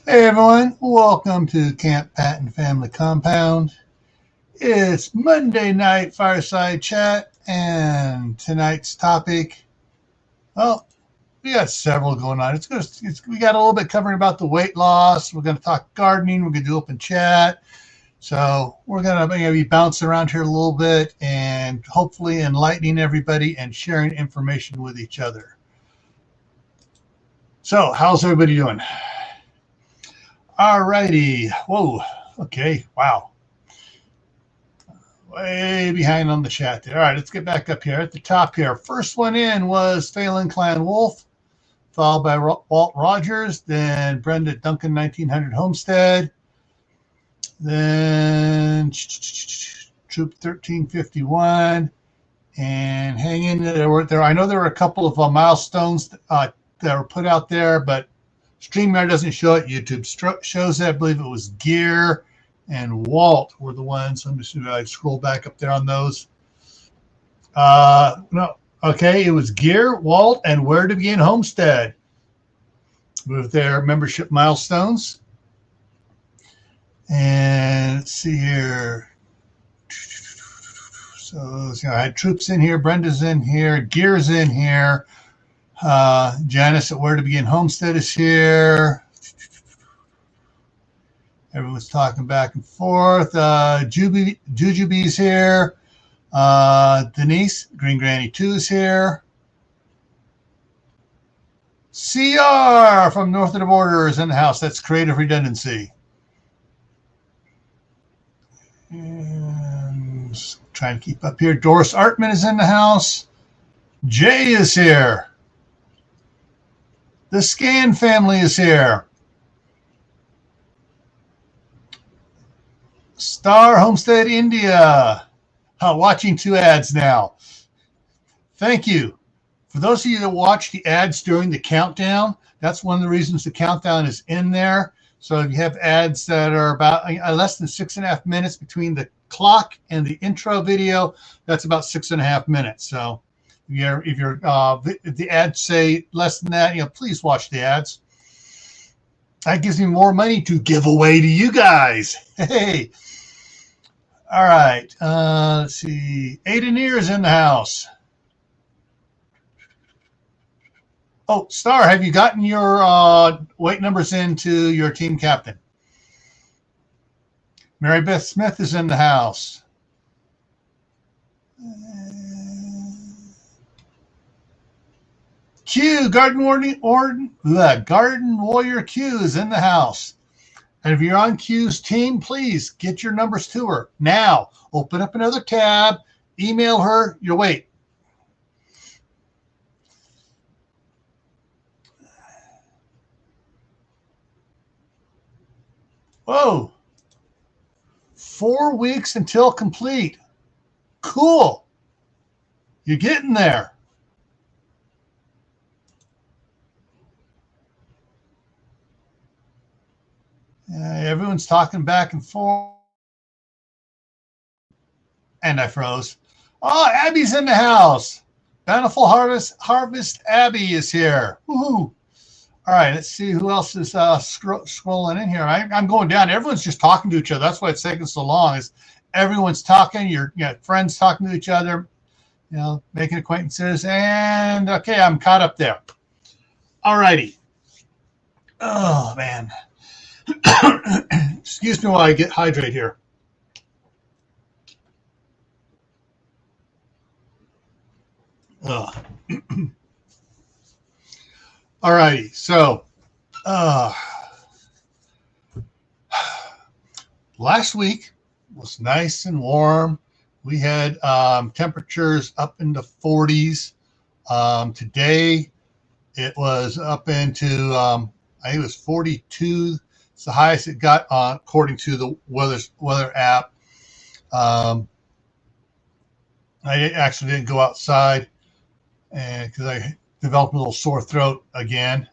Hey everyone, welcome to Camppatton Family Compound. It's Monday night Fireside Chat, and tonight's topic, well, we got several going on. We got a little bit covering about the weight loss. We're going to talk gardening. We're going to do open chat. So we're going to be bouncing around here a little bit and hopefully enlightening everybody and sharing information with each other. So how's everybody doing? All righty. Whoa. Okay. Wow. Way behind on the chat there. All right, let's get back up here at the top here. First one in was Phelan Clan Wolf, followed by Walt Rogers, then Brenda Duncan 1900 Homestead, then Troop 1351, and hang in there. I know there were a couple of milestones that were put out there, but StreamYard doesn't show it. YouTube shows it. I believe it was Gear and Walt were the ones. I'm just going to scroll back up there on those. No. Okay, it was Gear, Walt, and Where to Begin Homestead with their membership milestones. And let's see here. So I had Troops in here. Brenda's in here. Gear's in here. Janice at Where to Begin Homestead is here. Everyone's talking back and forth. Jujubee's here. Denise, Green Granny 2 is here. CR from North of the Border is in the house. That's Creative Redundancy. And trying to keep up here. Doris Artman is in the house. Jay is here. The Scan family is here. Star Homestead India. Watching 2 ads now. Thank you. For those of you that watch the ads during the countdown, that's one of the reasons the countdown is in there. So if you have ads that are about less than 6.5 minutes between the clock and the intro video, that's about 6.5 minutes. So if the ads say less than that, please watch the ads. That gives me more money to give away to you guys. Hey. All right. Let's see. Aiden is in the house. Oh, Star, have you gotten your weight numbers into your team captain? Mary Beth Smith is in the house. Q, Garden Warrior Q is in the house. And if you're on Q's team, please get your numbers to her. Now, open up another tab, email her your weight. Whoa. 4 weeks until complete. Cool. You're getting there. Everyone's talking back and forth. And I froze. Oh, Abby's in the house. Bountiful Harvest Abby is here. Woohoo. All right, let's see who else is scrolling in here. I'm going down. Everyone's just talking to each other. That's why it's taking so long. Is everyone's talking. Your friends talking to each other. Making acquaintances. And okay, I'm caught up there. All righty. Oh man. Excuse me while I get hydrate here. All righty, so last week was nice and warm. We had temperatures up in the 40s. Today it was up into I think it was 42. It's the highest it got according to the weather app. I actually didn't go outside because I developed a little sore throat again.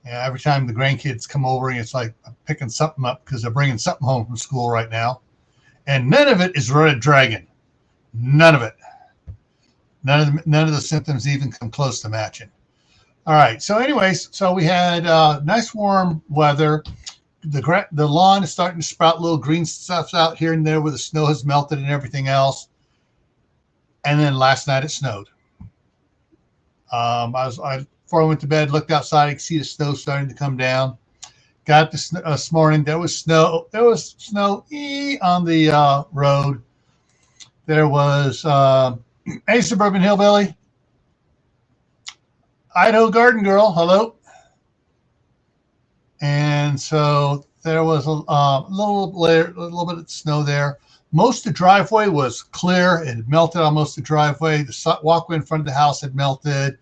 Every time the grandkids come over, it's like I'm picking something up because they're bringing something home from school right now. And none of it is red dragon. None of it. None of the symptoms even come close to matching. All right. So anyways, so we had nice warm weather. The lawn is starting to sprout little green stuff out here and there where the snow has melted and everything else. And then last night it snowed. Before I went to bed, looked outside, I could see the snow starting to come down. Got this morning. There was snow. There was snow on the road. There was hey, Suburban Hillbilly, Idaho Garden Girl. Hello. And so there was a little bit of snow there. Most of the driveway was clear. It had melted on most of the driveway. The walkway in front of the house had melted.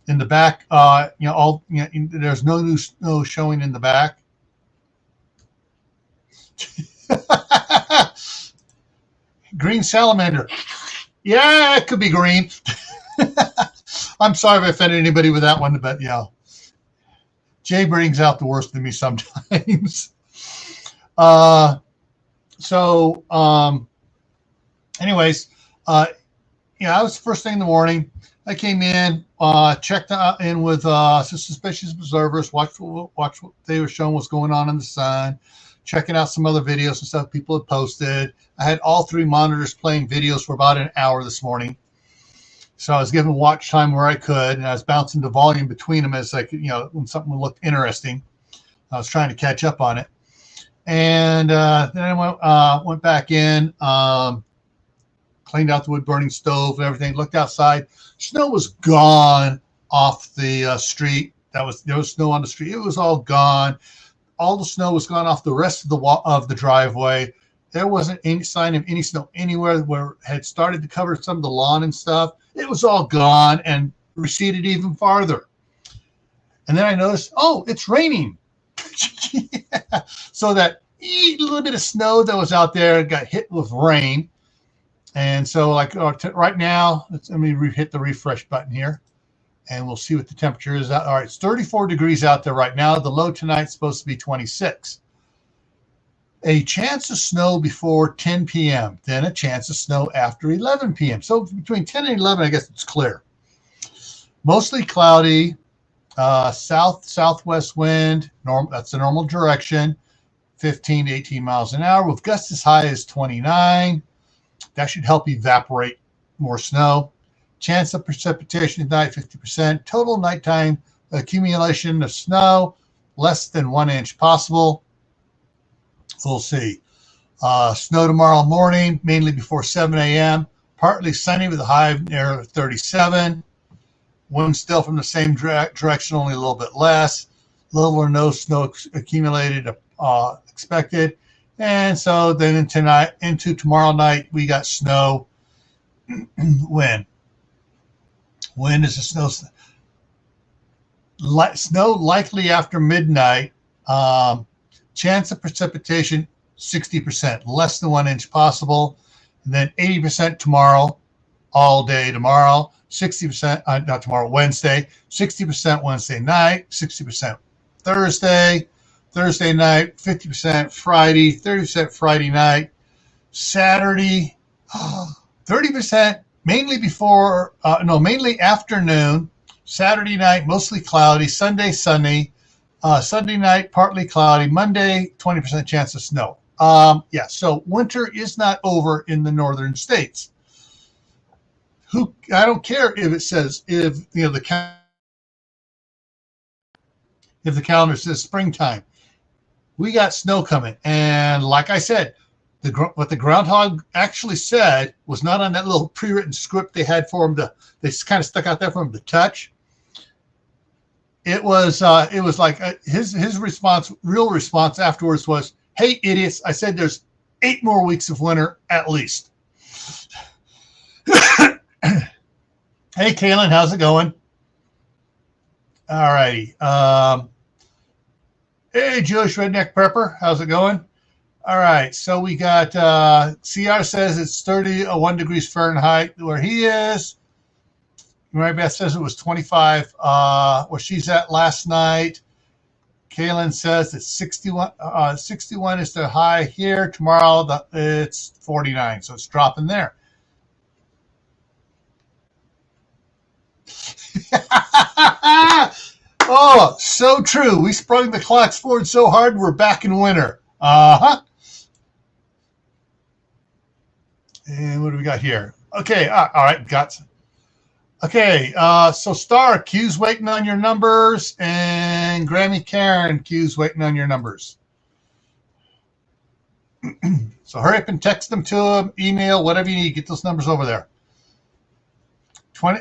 In the back, there's no new snow showing in the back. Green salamander. Yeah, it could be green. I'm sorry if I offended anybody with that one, but yeah. Jay brings out the worst in me sometimes. Anyways, that was the first thing in the morning. I came in, checked in with some suspicious observers, watched what they were showing what's going on in the sun, checking out some other videos and stuff people had posted. I had all three monitors playing videos for about an hour this morning. So I was giving watch time where I could, and I was bouncing the volume between them as when something looked interesting. I was trying to catch up on it. And then I went back in, cleaned out the wood burning stove and everything, looked outside. Snow was gone off the street. There was snow on the street. It was all gone. All the snow was gone off the rest of the driveway. There wasn't any sign of any snow anywhere where it had started to cover some of the lawn and stuff. It was all gone and receded even farther. And then I noticed, it's raining. Yeah. So that little bit of snow that was out there got hit with rain. And so right now, let me hit the refresh button here, and we'll see what the temperature is. All right, it's 34 degrees out there right now. The low tonight is supposed to be 26. A chance of snow before 10 p.m., then a chance of snow after 11 p.m. So between 10 and 11, I guess it's clear. Mostly cloudy, southwest wind, that's the normal direction, 15 to 18 miles an hour, with gusts as high as 29. That should help evaporate more snow. Chance of precipitation tonight, 50%. Total nighttime accumulation of snow, less than 1 inch possible. We'll see. Snow tomorrow morning, mainly before 7 a.m. Partly sunny with a high near 37. Wind still from the same direction, only a little bit less. Little or no snow accumulated expected. And so then into tomorrow night, we got snow. Wind is a snow likely after midnight. Chance of precipitation 60%, less than 1 inch possible. And then 80% tomorrow, all day tomorrow. 60%, not tomorrow, Wednesday. 60% Wednesday night. 60% Thursday night, 50% Friday, 30% Friday night, Saturday, 30%, mainly afternoon, Saturday night, mostly cloudy, Sunday, sunny, Sunday night, partly cloudy, Monday, 20% chance of snow. So winter is not over in the northern states. I don't care if it says, if the calendar says springtime. We got snow coming. And like I said, what the groundhog actually said was not on that little pre-written script they had for him they kind of stuck out there for him to touch. It was like his real response afterwards was, "Hey, idiots, I said there's 8 more weeks of winter at least." Hey, Kaylin, how's it going? All righty. Hey, Jewish Redneck Prepper, how's it going? All right, so we got CR says it's 31 degrees Fahrenheit where he is. Mary Beth says it was 25 where she's at last night. Kaylin says it's 61. 61 is the high here. Tomorrow it's 49, so it's dropping there. so true. We sprung the clocks forward so hard, we're back in winter. Uh-huh. And what do we got here? Okay, all right, got some. Okay, so Star, Q's waiting on your numbers, and Grammy Karen, Q's waiting on your numbers. So hurry up and text them to them, email, whatever you need. Get those numbers over there.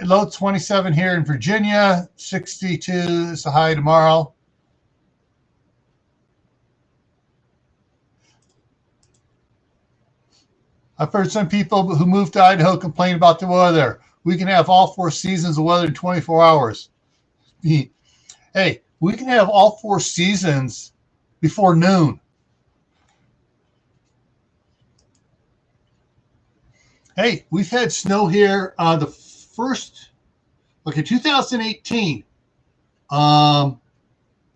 Low 27 here in Virginia, 62 is the high tomorrow. I've heard some people who moved to Idaho complain about the weather. We can have all 4 seasons of weather in 24 hours. Hey, we can have all 4 seasons before noon. Hey, we've had snow here. The first, 2018,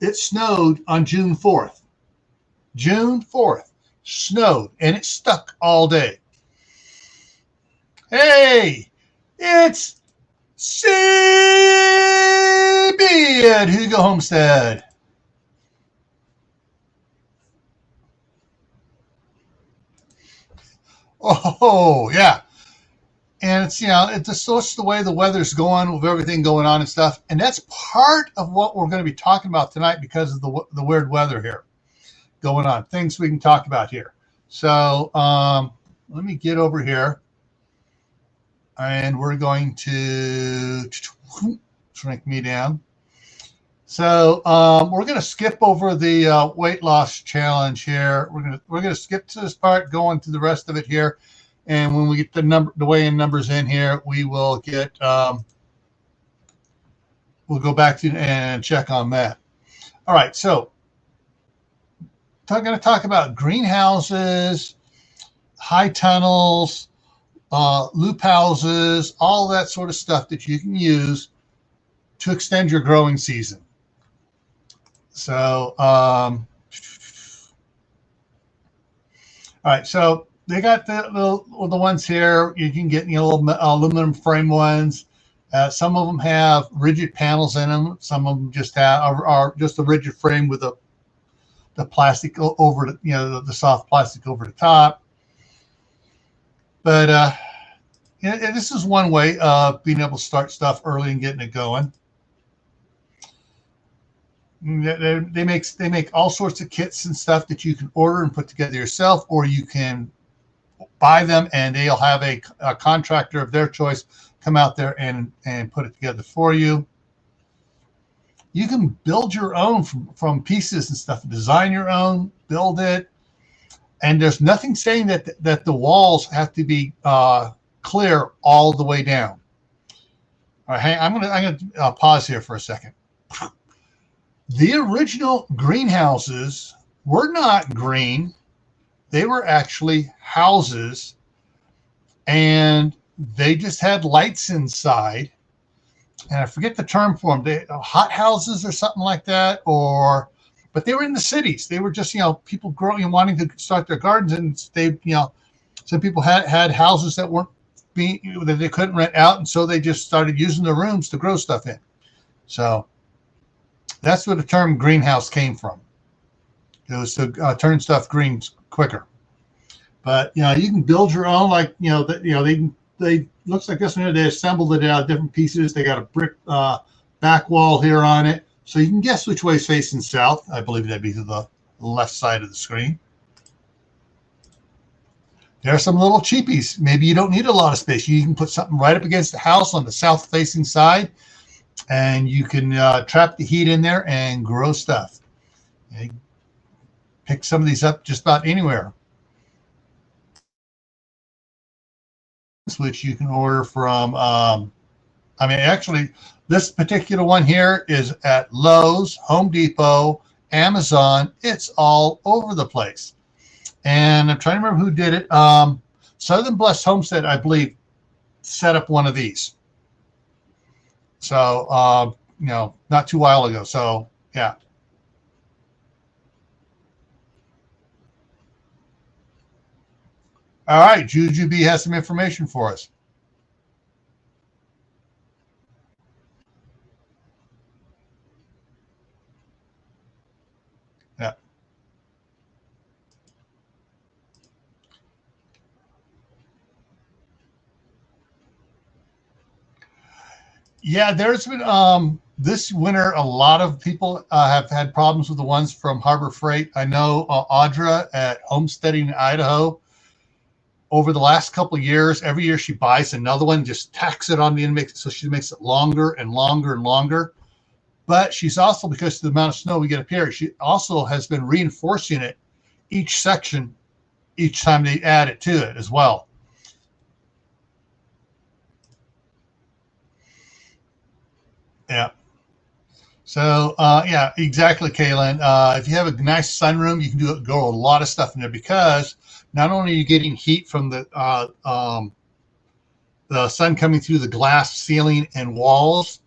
it snowed on June 4th. June 4th, snowed, and it stuck all day. Hey, it's CB at Hugo Homestead. Oh, yeah. And it's, it's just the way the weather's going with everything going on and stuff. And that's part of what we're going to be talking about tonight because of the weird weather here going on. Things we can talk about here. So let me get over here. And we're going to shrink me down. So we're going to skip over the weight loss challenge here. We're going to skip to this part, go into the rest of it here. And when we get the weigh-in numbers in here, we will get we'll go back to and check on that. All right, so I'm going to talk about greenhouses, high tunnels, loop houses, all that sort of stuff that you can use to extend your growing season. So, all right, so they got the ones here. You can get little aluminum frame ones. Some of them have rigid panels in them. Some of them just are just a rigid frame with the plastic over the soft plastic over the top. But this is one way of being able to start stuff early and getting it going. They make all sorts of kits and stuff that you can order and put together yourself, or you can buy them and they'll have a contractor of their choice come out there and put it together for you. You can build your own from pieces and stuff, design your own, build it. And there's nothing saying that the walls have to be clear all the way down. All right, I'm gonna pause here for a second. The original greenhouses were not green. They were actually houses, and they just had lights inside. And I forget the term for them. They hot houses or something like that, but they were in the cities. They were just, people growing, wanting to start their gardens, and they, some people had houses that weren't that they couldn't rent out, and so they just started using the rooms to grow stuff in. So that's where the term greenhouse came from. It was to turn stuff green quicker. But you can build your own. They looks like this one here. They assembled it out of different pieces. They got a brick back wall here on it, so you can guess which way is facing south. I believe that'd be to the left side of the screen. There are some little cheapies. Maybe you don't need a lot of space. You can put something right up against the house on the south-facing side, and you can trap the heat in there and grow stuff. You pick some of these up just about anywhere, which you can order from. Actually, this particular one here is at Lowe's, Home Depot, Amazon. It's all over the place. And I'm trying to remember who did it. Southern Blessed Homestead, I believe, set up one of these. So, not too while ago. So, yeah. All right, Juju B has some information for us. Yeah, there's been this winter a lot of people have had problems with the ones from Harbor Freight. I know Audra at Homesteading in Idaho. Over the last couple of years, every year she buys another one, just tacks it on the end, so she makes it longer and longer and longer. But she's also, because of the amount of snow we get up here, she also has been reinforcing it each section each time they add it to it as well. Yeah. So, yeah, exactly, Kaylin. If you have a nice sunroom, you can go a lot of stuff in there, because not only are you getting heat from the sun coming through the glass ceiling and walls,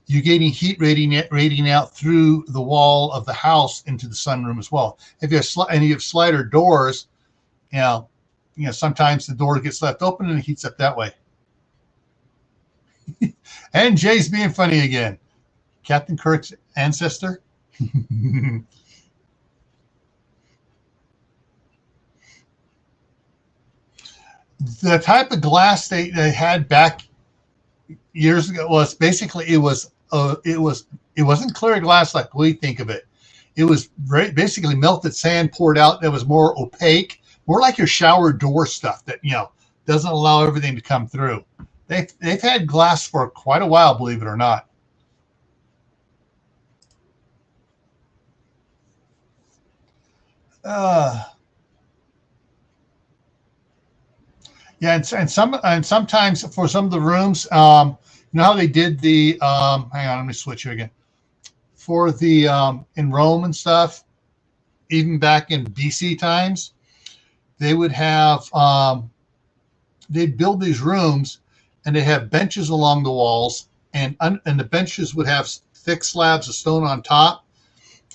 you're getting heat radiating out through the wall of the house into the sunroom as well. If you have slider doors, you know, sometimes the door gets left open and it heats up that way. And Jay's being funny again. Captain Kirk's ancestor. The type of glass they had back years ago was basically it wasn't clear glass like we think of it. It was basically melted sand poured out that was more opaque, more like your shower door stuff that doesn't allow everything to come through. They've had glass for quite a while, believe it or not. Yeah, and sometimes for some of the rooms, you know how they did the hang on, let me switch you again. For the in Rome and stuff, even back in BC times, they would have they'd build these rooms, and they have benches along the walls, and the benches would have thick slabs of stone on top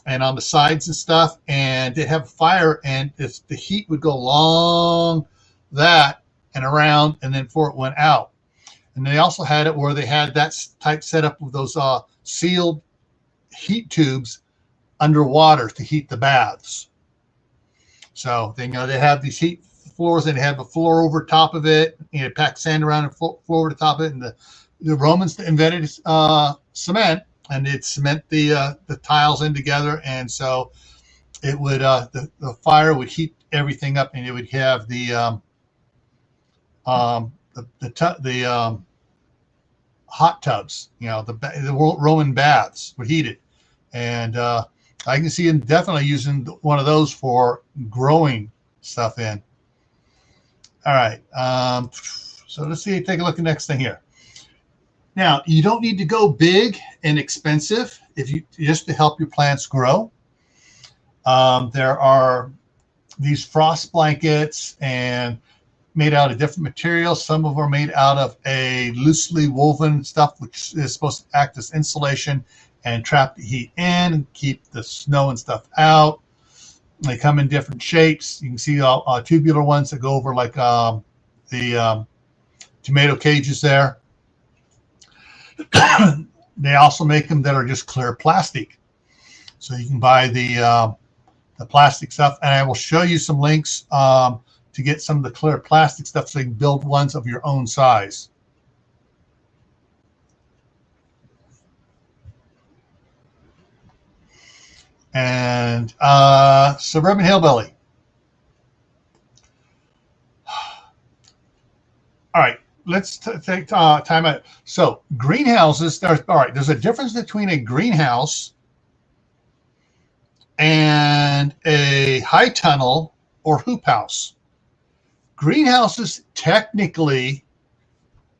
and on the sides and stuff, and they'd have fire, and the heat would go along that and around, and then before it went out. And they also had it where they had that type setup with those sealed heat tubes underwater to heat the baths. So they they have these heat floors, and they have a floor over top of it, and pack sand around and floor over the top of it. And the Romans invented cement, and they'd cement the tiles in together, and so it would the fire would heat everything up, and it would have the hot tubs, the Roman baths were heated, and I can see him definitely using one of those for growing stuff in. All right, so let's see. Take a look at the next thing here. Now, you don't need to go big and expensive just to help your plants grow. There are these frost blankets and made out of different materials. Some of them are made out of a loosely woven stuff, which is supposed to act as insulation and trap the heat in and keep the snow and stuff out. They come in different shapes. You can see tubular ones that go over like the tomato cages there. They also make them that are just clear plastic. So you can buy the plastic stuff, and I will show you some links to get some of the clear plastic stuff so you can build ones of your own size. And Suburban Hillbilly. All right, let's take time out. So greenhouses, there's a difference between a greenhouse and a high tunnel or hoop house. Greenhouses technically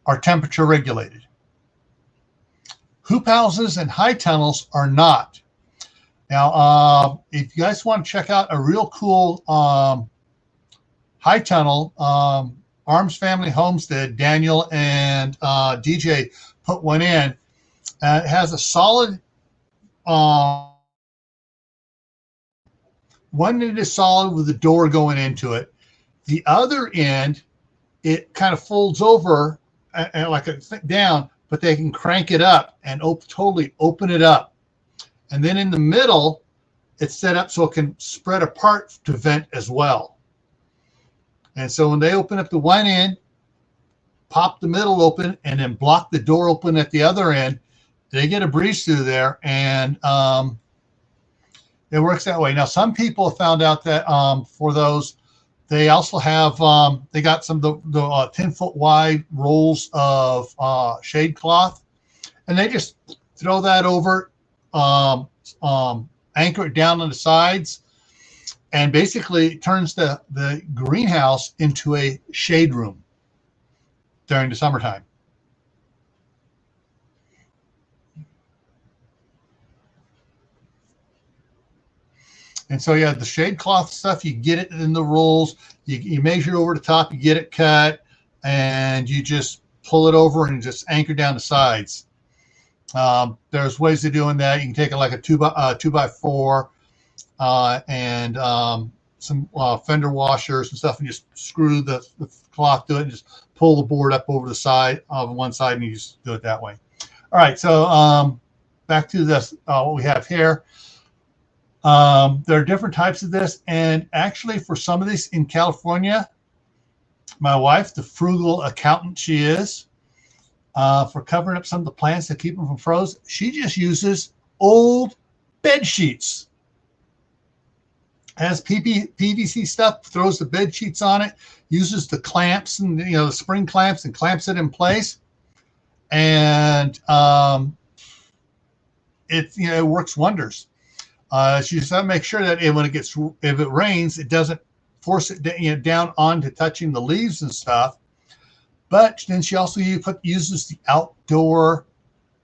are temperature regulated. Hoop houses and high tunnels are not. Now, if you guys want to check out a real cool high tunnel, Arms Family Homestead, Daniel and DJ put one in. It has a solid one end is solid with the door going into it. The other end, it kind of folds over and like a down, but they can crank it up and totally open it up. And then in the middle, it's set up so it can spread apart to vent as well. And so when they open up the one end, pop the middle open and then block the door open at the other end, they get a breeze through there, and it works that way. Now, some people have found out that for those, they also have they got some of the 10-foot wide rolls of shade cloth, and they just throw that over, anchor it down on the sides, and basically it turns the greenhouse into a shade room during the summertime. And so, yeah, the shade cloth stuff, you get it in the rolls, you measure over the top, you get it cut, and you just pull it over and just anchor down the sides. There's ways of doing that. You can take it like a 2x4 and some fender washers and stuff, and just screw the cloth to it and just pull the board up over the side of one side, and you just do it that way. All right, so back to this, what we have here. There are different types of this, and actually for some of these in California, my wife, the frugal accountant she is, for covering up some of the plants to keep them from froze, she just uses old bed sheets. Has PVC stuff, throws the bed sheets on it, uses the clamps and the spring clamps and clamps it in place, and it works wonders. She just has to make sure that if it rains, it doesn't force it down onto touching the leaves and stuff. But then she also uses the outdoor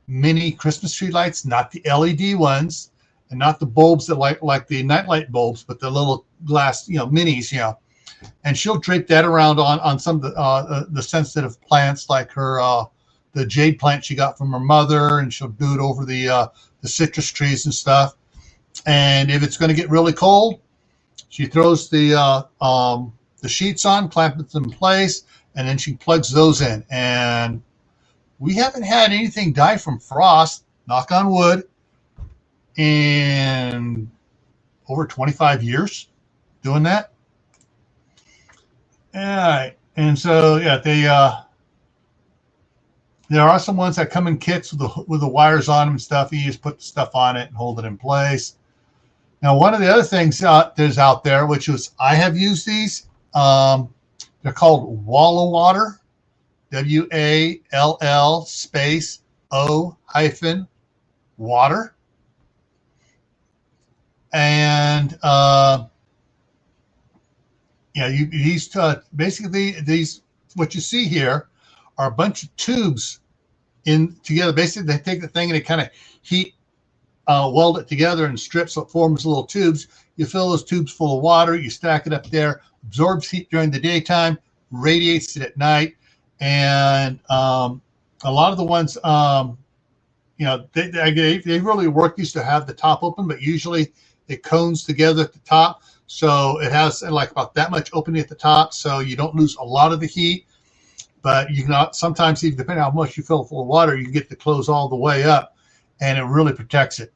mini Christmas tree lights, not the LED ones, and not the bulbs that like the nightlight bulbs, but the little glass, minis, And she'll drape that around on some of the sensitive plants, like the jade plant she got from her mother, and she'll do it over the citrus trees and stuff. And if it's going to get really cold, she throws the sheets on, clamps them in place, and then she plugs those in. And we haven't had anything die from frost, knock on wood, in over 25 years doing that. All right. And so, yeah, there are some ones that come in kits with the wires on them and stuff. You just put the stuff on it and hold it in place. Now, one of the other things there's out there, which was I have used these. They're called Wall Water, WALL space O-water. And basically these what you see here are a bunch of tubes in together. Basically, they take the thing and they kind of heat. Weld it together in strips so it forms little tubes. You fill those tubes full of water, you stack it up there, absorbs heat during the daytime, radiates it at night. And a lot of the ones, they really work used to have the top open, but usually it cones together at the top. So it has like about that much opening at the top, so you don't lose a lot of the heat. But you can sometimes, even depending on how much you fill full of water, you can get the close all the way up, and it really protects it.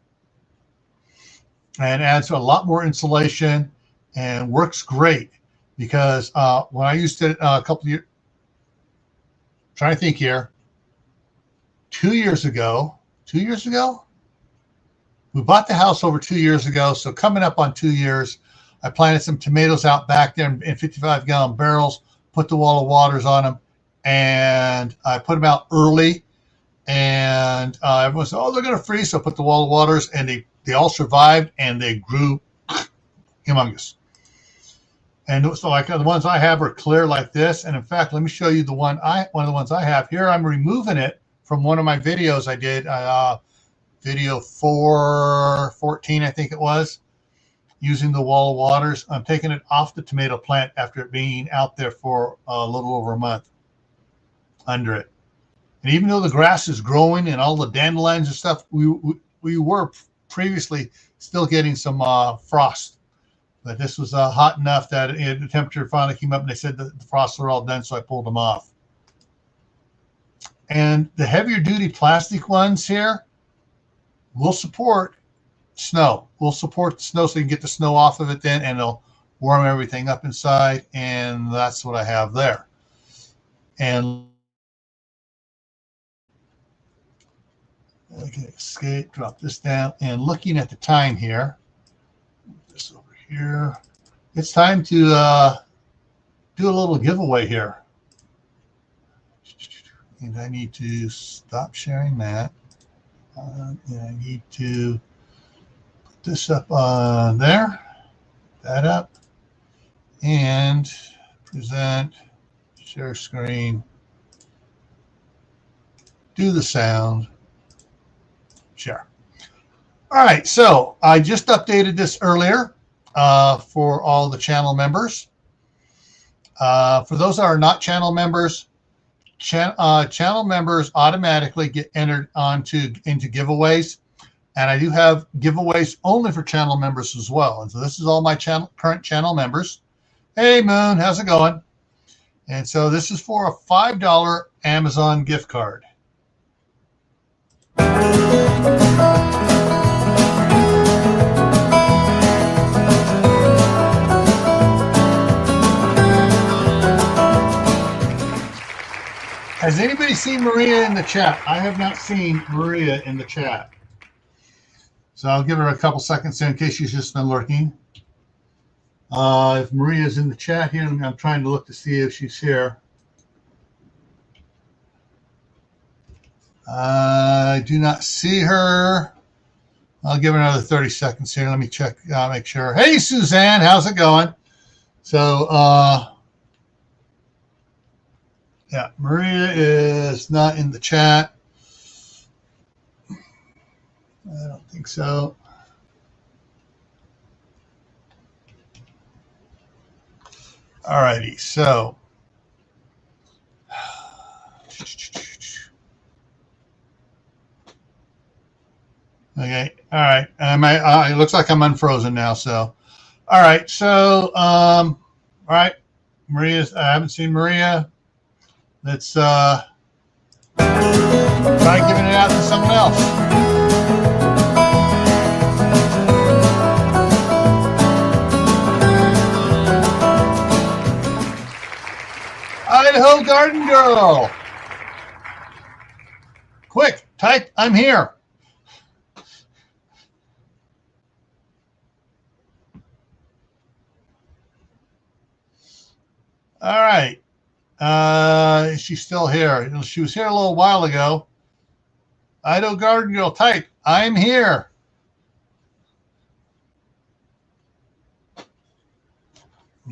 And adds a lot more insulation and works great because when I used it a couple of years, trying to think here, 2 years ago, we bought the house over 2 years ago. So coming up on 2 years, I planted some tomatoes out back there in 55-gallon barrels, put the Wall of Waters on them, and I put them out early. And everyone said, "Oh, they're going to freeze." So I put the Wall of Waters, and they all survived, and they grew humongous. And so, like the ones I have are clear like this. And in fact, let me show you one of the ones I have here. I'm removing it from one of my videos I did, video 414, I think it was, using the Wall of Waters. I'm taking it off the tomato plant after it being out there for a little over a month under it. And even though the grass is growing and all the dandelions and stuff, we were previously still getting some frost. But this was hot enough that the temperature finally came up, and they said that the frosts were all done, so I pulled them off. And the heavier duty plastic ones here will support snow. We'll support the snow so you can get the snow off of it then, and it'll warm everything up inside. And that's what I have there. And I can escape, drop this down, and looking at the time here, this over here, it's time to do a little giveaway here. And I need to stop sharing that. And I need to put this up on there, that up, and present, share screen, do the sound, share. All right, so I just updated this earlier for all the channel members. For those that are not channel members, channel members automatically get entered into giveaways, and I do have giveaways only for channel members as well. And so this is all my current channel members. Hey Moon, how's it going? And so this is for a $5 Amazon gift card. Has anybody seen Maria in the chat? I have not seen Maria in the chat. So I'll give her a couple seconds in case she's just been lurking. If Maria's in the chat here, I'm trying to look to see if she's here. I do not see her. I'll give her another 30 seconds here. Let me check, make sure. Hey, Suzanne, how's it going? So, yeah, Maria is not in the chat. I don't think so. All righty, so. Okay, all right. It looks like I'm unfrozen now, so. All right, so, all right. I haven't seen Maria. Let's try giving it out to someone else. Idaho Garden Girl. Quick, type, I'm here. All right. Is she still here? She was here a little while ago. Idaho Garden Girl, type, I'm here.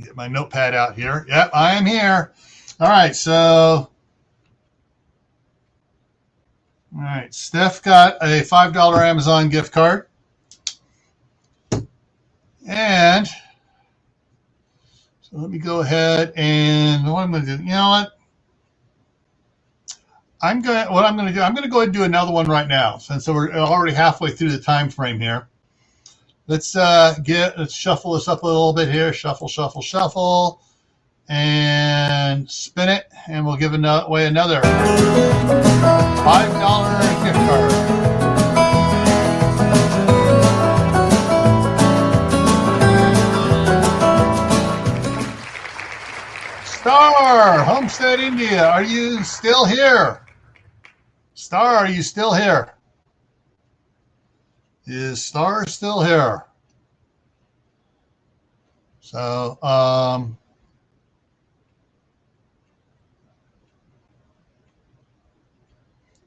Get my notepad out here. Yep, I am here. All right, so. All right, Steph got a $5 Amazon gift card. And so let me go ahead and what I'm going to do, you know what? I'm going to go ahead and do another one right now, since we're already halfway through the time frame here. Let's shuffle this up a little bit here. Shuffle, shuffle, shuffle, and spin it, and we'll give away another $5 gift card. Star, Homestead, India, are you still here? Star, are you still here? Is Star still here? So,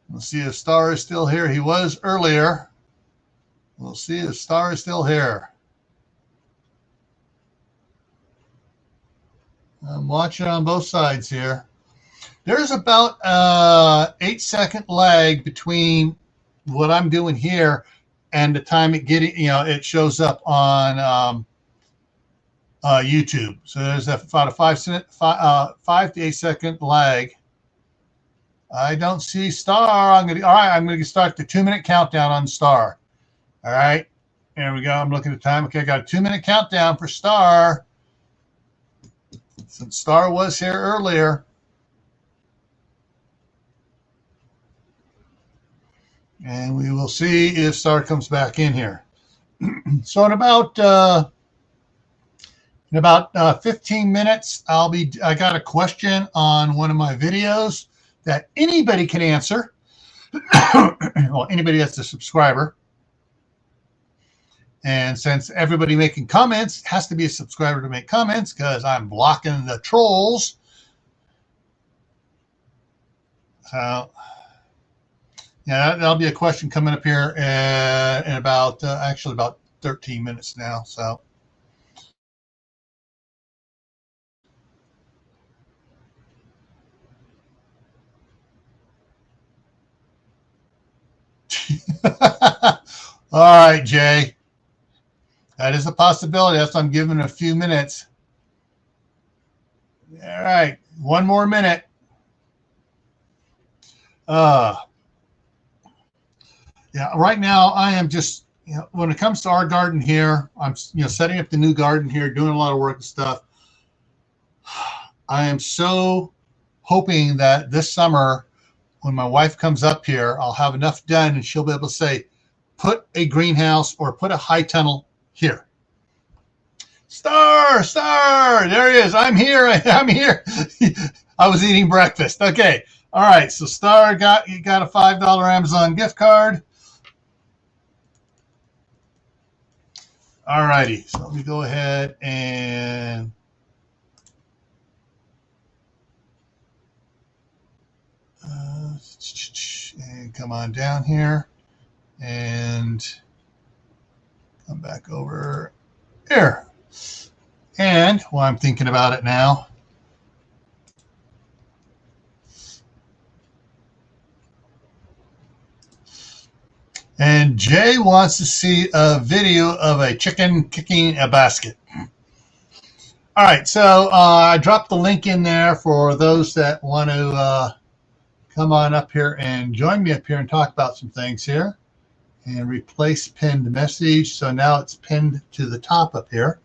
let's see if Star is still here. He was earlier. We'll see if Star is still here. I'm watching on both sides here. There's about 8-second lag between what I'm doing here and the time it shows up on YouTube. So there's about a 5 to 8 second lag. I don't see Star. All right, I'm going to start the 2-minute countdown on Star. All right, there we go. I'm looking at the time. Okay, I got a 2-minute countdown for Star. Since Star was here earlier. And we will see if Star comes back in here. So in about 15 minutes, I got a question on one of my videos that anybody can answer. Well, anybody that's a subscriber. And since everybody making comments has to be a subscriber to make comments because I'm blocking the trolls. So, yeah, that'll be a question coming up here in about, actually about 13 minutes now. So, all right, Jay. That is a possibility. That's why I'm giving a few minutes. All right, one more minute. Yeah, right now I am just, when it comes to our garden here, I'm, setting up the new garden here, doing a lot of work and stuff. I am so hoping that this summer, when my wife comes up here, I'll have enough done and she'll be able to say, put a greenhouse or put a high tunnel here. Star, there he is. I'm here. I'm here. I was eating breakfast. Okay. All right. So Star you got a $5 Amazon gift card. All righty. So let me go ahead and come on down here and come back over here. And while I'm thinking about it now, and Jay wants to see a video of a chicken kicking a basket. All right, so I dropped the link in there for those that want to come on up here and join me up here and talk about some things here. And replace pinned message. So now it's pinned to the top up here.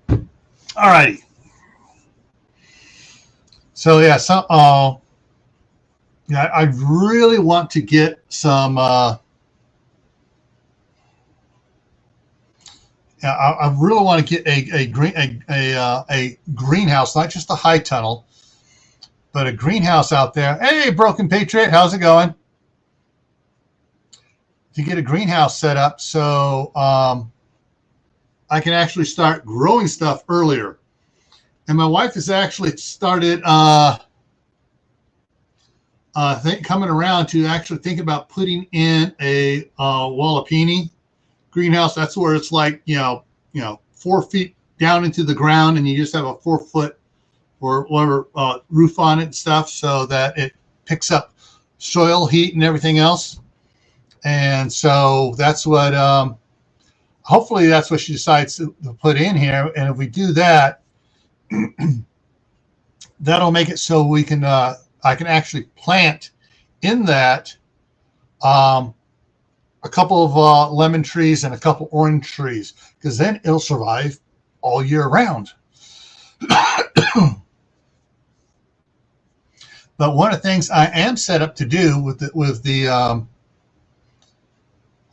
All righty. So yeah, I really want to get some. I really want to get a greenhouse, not just a high tunnel, but a greenhouse out there. Hey, Broken Patriot, how's it going? To get a greenhouse set up so I can actually start growing stuff earlier. And my wife has actually started coming around to actually think about putting in a Wallapini greenhouse. That's where it's like, 4 feet down into the ground and you just have a 4 foot or whatever roof on it and stuff so that it picks up soil heat and everything else. And so that's what, hopefully that's what she decides to put in here. And if we do that, that'll make it so we can, I can actually plant in that a couple of lemon trees and a couple orange trees, because then it'll survive all year round. But one of the things I am set up to do with now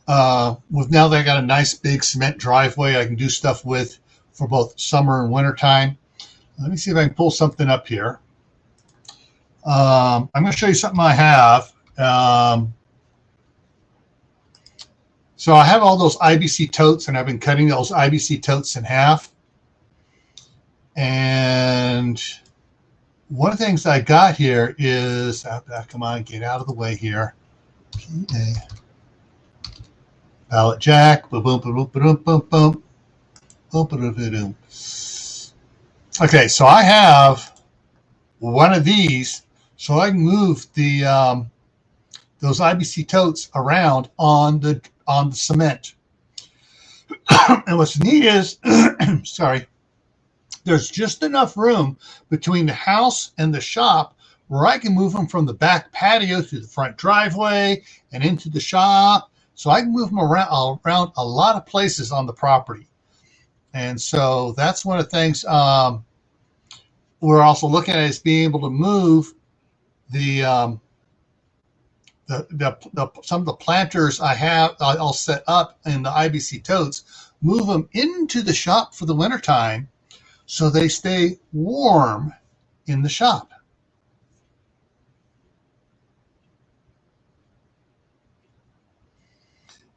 that I got a nice big cement driveway I can do stuff with for both summer and winter time. Let me see if I can pull something up here. I'm going to show you something I have. So I have all those IBC totes, and I've been cutting those IBC totes in half. And one of the things I got here is, come on, get out of the way here. Okay. Pallet jack, boom, boom, boom, boom, boom, boom, boom, boom, boom. Okay, so I have one of these, so I can move the those IBC totes around on the cement. And what's neat is, sorry, there's just enough room between the house and the shop where I can move them from the back patio to the front driveway and into the shop. So I can move them around a lot of places on the property. And so that's one of the things we're also looking at, is being able to move some of the planters I'll set up in the IBC totes, move them into the shop for the wintertime so they stay warm in the shop.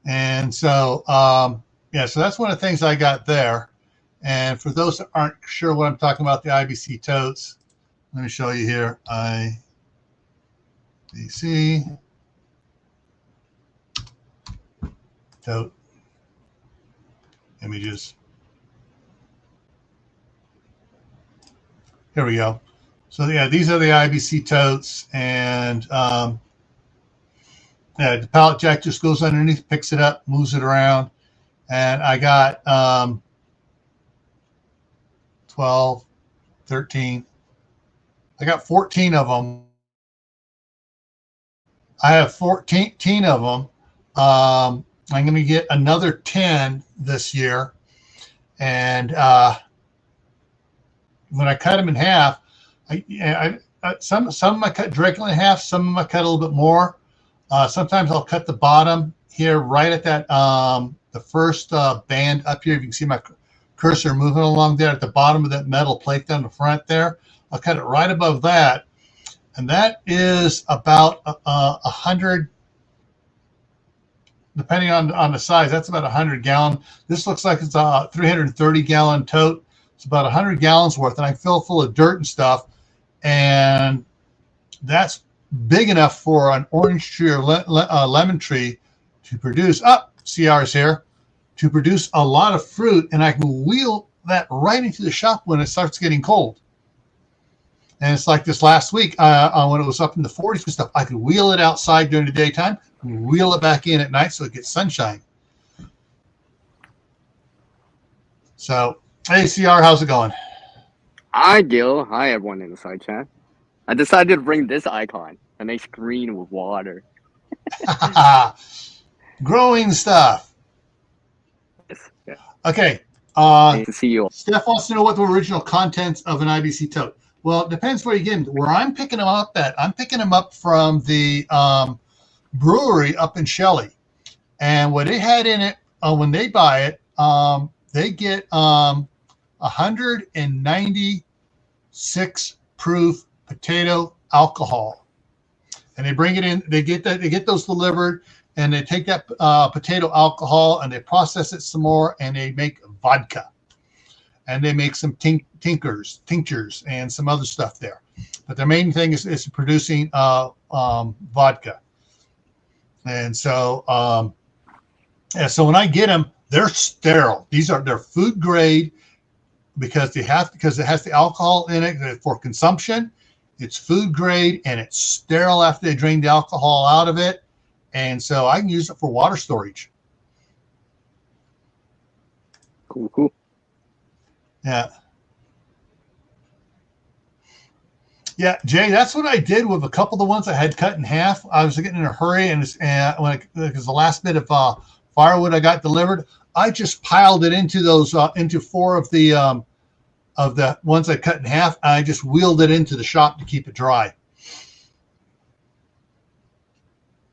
And so, yeah, so that's one of the things I got there. And for those that aren't sure what I'm talking about, the IBC totes, let me show you here. IBC tote images. Here we go. So yeah, these are the IBC totes, and yeah, the pallet jack just goes underneath, picks it up, moves it around, and I got 12, 13. I got 14 of them. I have 14 of them. I'm going to get another 10 this year, and when I cut them in half, some of them I cut directly in half, some of them I cut a little bit more. Sometimes I'll cut the bottom here right at that the first band up here. You can see my cursor moving along there at the bottom of that metal plate down the front there. I'll cut it right above that, and that is about 100. Depending on the size, that's about 100 gallon. This looks like it's a 330 gallon tote. It's about 100 gallons worth, and I fill full of dirt and stuff. And that's big enough for an orange tree or lemon tree to produce. CR's here to produce a lot of fruit, and I can wheel that right into the shop when it starts getting cold. And it's like this last week when it was up in the 40s and stuff. I could wheel it outside during the daytime, and wheel it back in at night so it gets sunshine. So, hey, CR, how's it going? Hi, Gil. Hi, everyone in the side chat. I decided to bring this icon, a nice green with water. Growing stuff. Yes. Yeah. Okay. Nice to see you all. Steph wants to know what the original contents of an IBC tote. Well, it depends where you get them. Where I'm picking them up at, I'm picking them up from the brewery up in Shelley. And what it had in it, when they buy it, they get 196 proof potato alcohol, and they bring it in. They get those delivered, and they take that potato alcohol and they process it some more, and they make vodka, and they make some tinctures, and some other stuff there. But the main thing is producing vodka, and so yeah. So when I get them, they're sterile. They're food grade because it has the alcohol in it for consumption. It's food grade and it's sterile after they drain the alcohol out of it. And so I can use it for water storage. Cool. Yeah. Yeah, Jay, that's what I did with a couple of the ones I had cut in half. I was getting in a hurry, and because the last bit of firewood I got delivered, I just piled it into those into 4 of the ones I cut in half. I just wheeled it into the shop to keep it dry.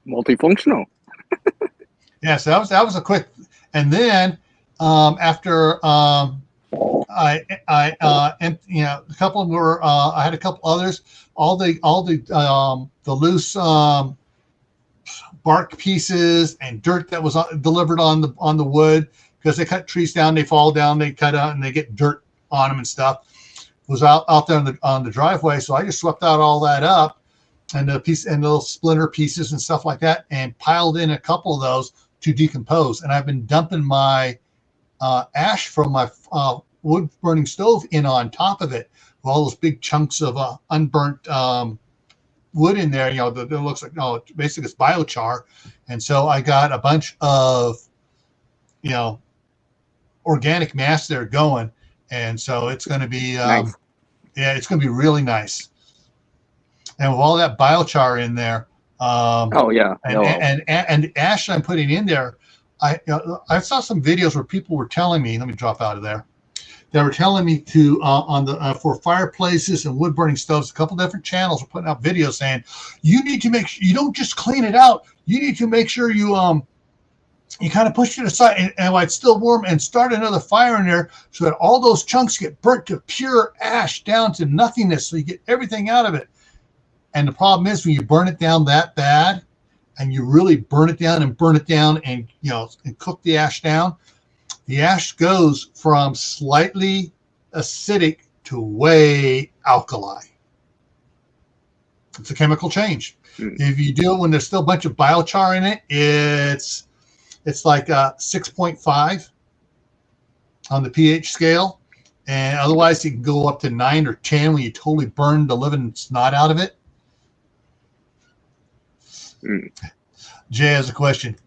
Multifunctional. Yeah, so that was a quick. And then after a couple of them were I had a couple others. All the loose bark pieces and dirt that was delivered on the wood, because they cut trees down, they fall down, they cut out, and they get dirt on them and stuff, was out there on the driveway. So I just swept out all that up, and the little splinter pieces and stuff like that, and piled in a couple of those to decompose. And I've been dumping my ash from my wood burning stove in on top of it, with all those big chunks of unburnt wood in there. That looks like, basically it's biochar. And so I got a bunch of organic mass there going, and so it's going to be nice. Yeah, it's going to be really nice. And with all that biochar in there, and the ash I'm putting in there, I saw some videos where people were telling me, let me drop out of there. They were telling me to for fireplaces and wood burning stoves, a couple different channels were putting out videos saying you need to make sure you don't just clean it out. You need to make sure you kind of push it aside and while it's still warm, and start another fire in there so that all those chunks get burnt to pure ash down to nothingness, so you get everything out of it. And the problem is, when you burn it down that bad, and you really burn it down and and cook the ash down, the ash goes from slightly acidic to way alkali. It's a chemical change. If you do it when there's still a bunch of biochar in it, it's like 6.5 on the pH scale, and otherwise you can go up to 9 or 10 when you totally burn the living snot out of it. Jay has a question.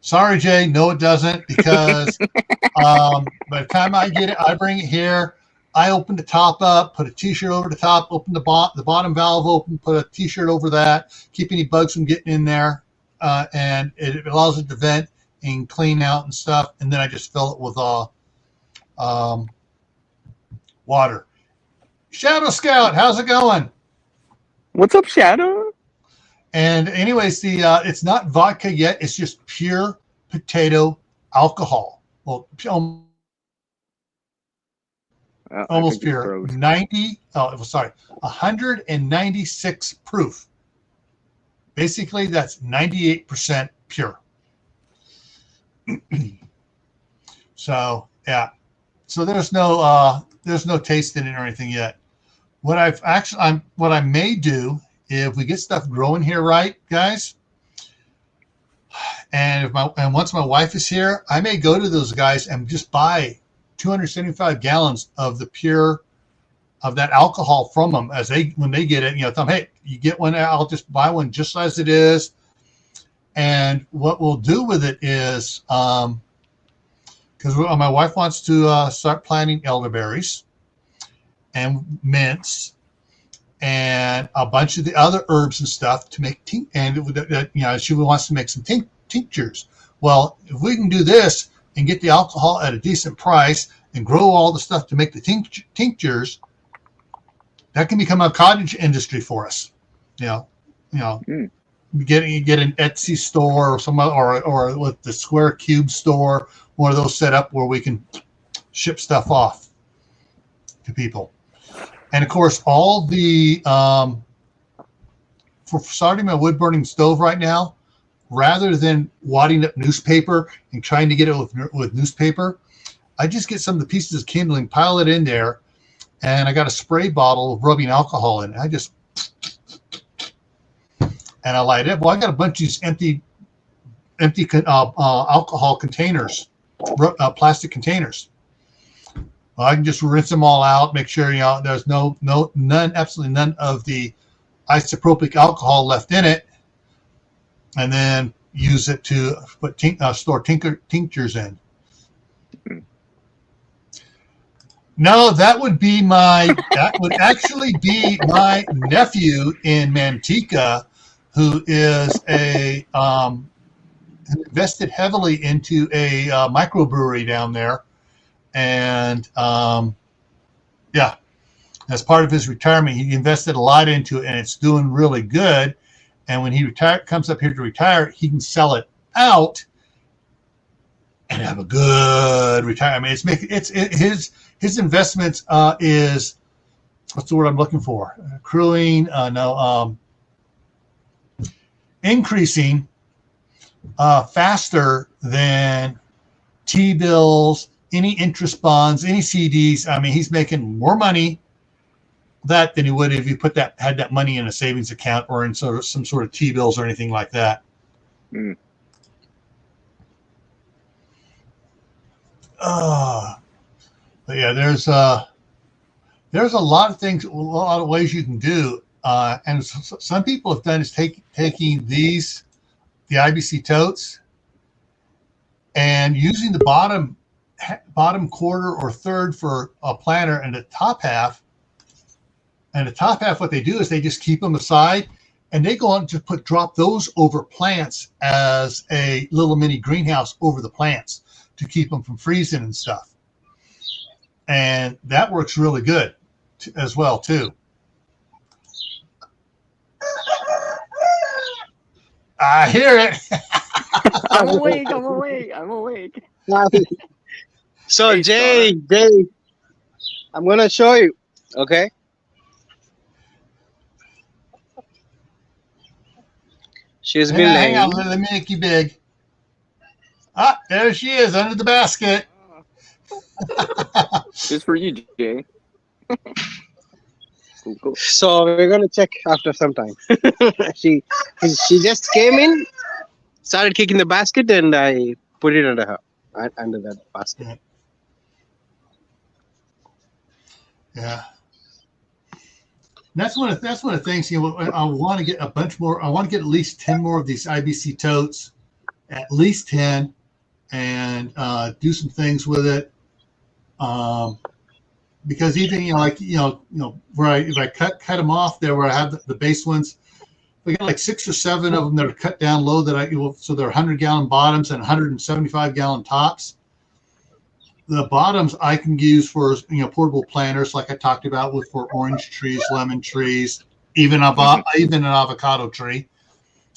Sorry, Jay, no, it doesn't, because by the time I get it, I bring it here. I open the top up, put a T-shirt over the top, open the bottom valve open, put a T-shirt over that, keep any bugs from getting in there, and it allows it to vent and clean out and stuff. And then I just fill it with water. Shadow Scout, how's it going? What's up, Shadow? And anyways, it's not vodka yet. It's just pure potato alcohol. Well, almost pure. 196 proof. Basically, that's 98% pure. So yeah. So there's no taste in it or anything yet. What I may do, if we get stuff growing here right, guys, and once my wife is here, I may go to those guys and just buy 275 gallons of that alcohol from them when they get it. Tell them, hey, you get one, I'll just buy one just as it is. And what we'll do with it is, because my wife wants to start planting elderberries and mints and a bunch of the other herbs and stuff to make she wants to make some tinctures. Well, if we can do this and get the alcohol at a decent price and grow all the stuff to make the tinctures, that can become a cottage industry for us. Get an Etsy store or with the Square Cube store, one of those set up where we can ship stuff off to people. And of course, all the for starting my wood burning stove right now, rather than wadding up newspaper and trying to get it with newspaper, I just get some of the pieces of kindling, pile it in there, and I got a spray bottle of rubbing alcohol in it. And I light it. Well, I got a bunch of these empty alcohol containers, plastic containers. Well, I can just rinse them all out, make sure there's absolutely none of the isopropyl alcohol left in it, and then use it to store tinctures in. No, that would actually be my nephew in Manteca, who is invested heavily into a microbrewery down there. And as part of his retirement, he invested a lot into it, and it's doing really good. And when he comes up here to retire, he can sell it out and have a good retirement. His investments is, what's the word I'm looking for? Increasing faster than T-bills, any interest bonds, any CDs. I mean, he's making more money than he would if you had that money in a savings account or in some sort of T-bills or anything like that. But yeah, there's a lot of things, a lot of ways you can do. And some people have done is taking the IBC totes and using the bottom quarter or third for a planter, and the top half. And the top half, what they do is they just keep them aside, and they go on to drop those over plants as a little mini greenhouse over the plants to keep them from freezing and stuff. And that works really good as well too. I hear it. I'm awake. So Jay, I'm gonna show you. Okay. She's been Hang on, laying. let me make you big. Ah, there she is under the basket. Just for you, Jay. Cool. So we're gonna check after some time. she just came in, started kicking the basket, and I put it under her, under that basket. Yeah. That's one of the things. I want to get a bunch more. I want to get at least 10 more of these IBC totes, at least 10, and do some things with it. Because even where if I cut them off there where I have the base ones, we got like 6 or 7 of them that are cut down low so they're 100-gallon bottoms and 175-gallon tops. The bottoms I can use for portable planters, like I talked about, for orange trees, lemon trees, even an avocado tree,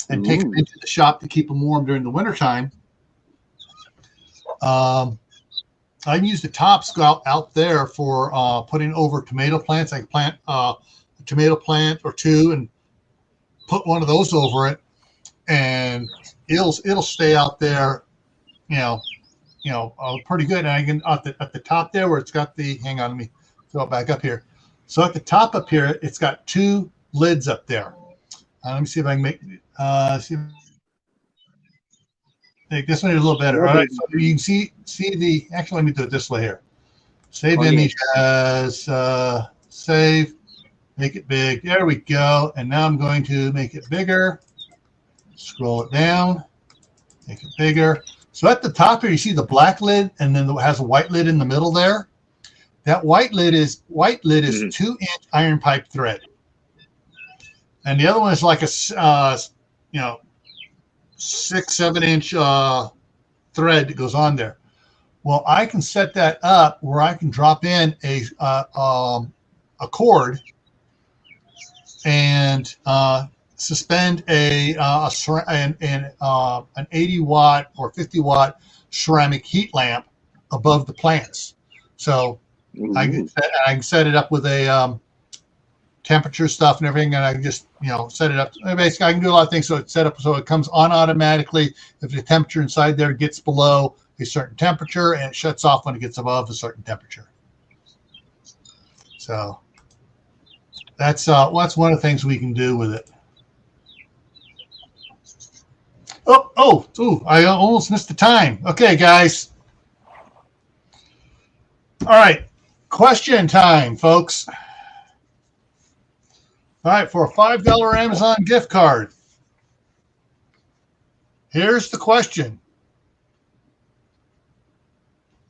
and take them into the shop to keep them warm during the wintertime. I can use the tops out there for putting over tomato plants. I can plant a tomato plant or two and put one of those over it, and it'll stay out there, pretty good. And I can at the top there where it's got hang on, let me throw it back up here. So at the top up here, it's got 2 lids up there. Let me see if I can make this one is a little better. All right, so you can see actually, let me do it this way here. Save image as save, make it big. There we go. And now I'm going to make it bigger. Scroll it down, make it bigger. So at the top here, you see the black lid, and then it has a white lid in the middle there. That white lid is 2-inch iron pipe thread, and the other one is like a 6-7-inch thread that goes on there. Well, I can set that up where I can drop in a cord and suspend an 80-watt or 50-watt ceramic heat lamp above the plants. So I can set it up with a temperature stuff and everything, and I can just set it up. Basically, I can do a lot of things. So it's set up so it comes on automatically if the temperature inside there gets below a certain temperature, and it shuts off when it gets above a certain temperature. So that's one of the things we can do with it. I almost missed the time. Okay, guys. All right, question time, folks. All right, for a $5 Amazon gift card, here's the question.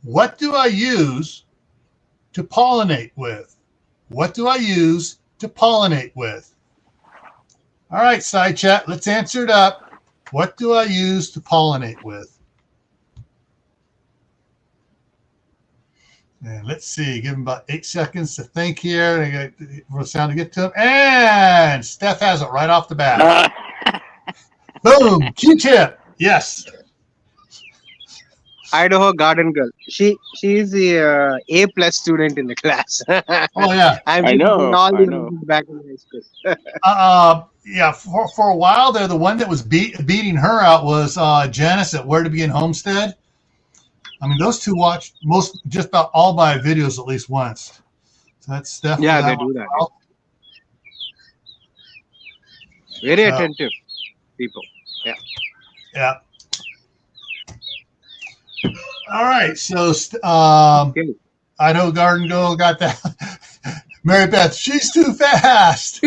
What do I use to pollinate with? What do I use to pollinate with? All right, side chat, let's answer it up. What do I use to pollinate with? And let's see, give them about 8 seconds to think here. They got for the sound to get to them. And Steph has it right off the bat. Boom, Q-tip. Yes. Idaho Garden Girl. She's the A+ student in the class. Oh yeah, I know. Back in high school. Yeah. For a while there, the one that was beating her out was Janice at Where to Begin Homestead. I mean, those two watched just about all my videos at least once. So that's Steph. Yeah, they do that. Well. Very attentive people. Yeah. Yeah. All right, so Idaho Garden Girl got that. Mary Beth, she's too fast.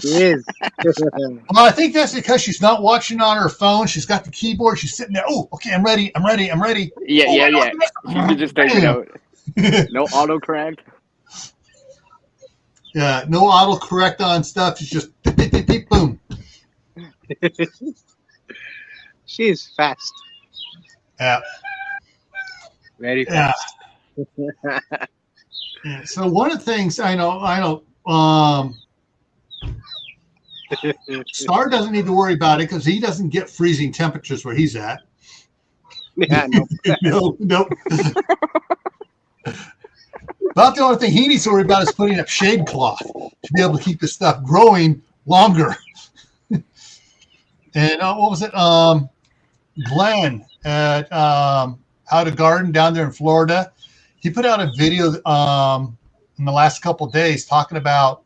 She is. Well, I think that's because she's not watching on her phone. She's got the keyboard. She's sitting there. Oh, okay, I'm ready. Yeah. You can just take it out. No autocorrect. Yeah, no autocorrect on stuff. It's just beep, beep, beep, beep, boom. She's fast. Yeah. Very fast. Yeah. So one of the things I know, Star doesn't need to worry about it because he doesn't get freezing temperatures where he's at. Yeah, no. Nope. About the only thing he needs to worry about is putting up shade cloth to be able to keep this stuff growing longer. And what was it? Glenn at How to Garden down there in Florida. He put out a video in the last couple of days talking about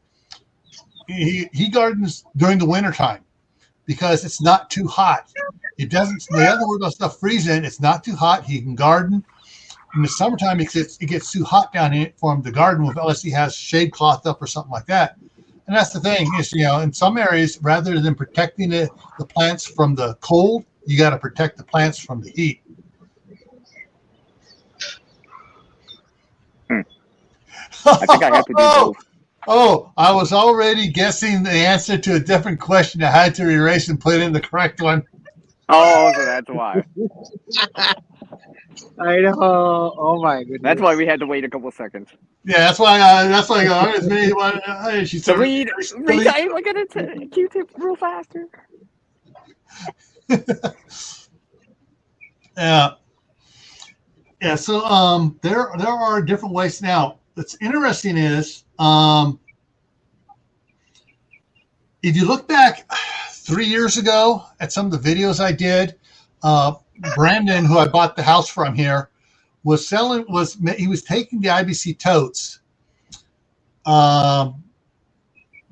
he gardens during the wintertime because it's not too hot. It doesn't. He doesn't worry about stuff freezing. It's not too hot. He can garden. In the summertime, it gets too hot down here for him to garden with, unless he has shade cloth up or something like that. And that's the thing is, in some areas, rather than protecting the plants from the cold, you got to protect the plants from the heat. I think I have to do both. Oh, I was already guessing the answer to a different question. I had to erase and put in the correct one. Oh, so that's why. I know. Oh my goodness. That's why we had to wait a couple seconds. Yeah, that's why I go. She So said, read. I got a Q-tip real faster. Yeah. Yeah. So there are different ways now. What's interesting is if you look back 3 years ago at some of the videos I did, Brandon, who I bought the house from here, was taking the IBC totes,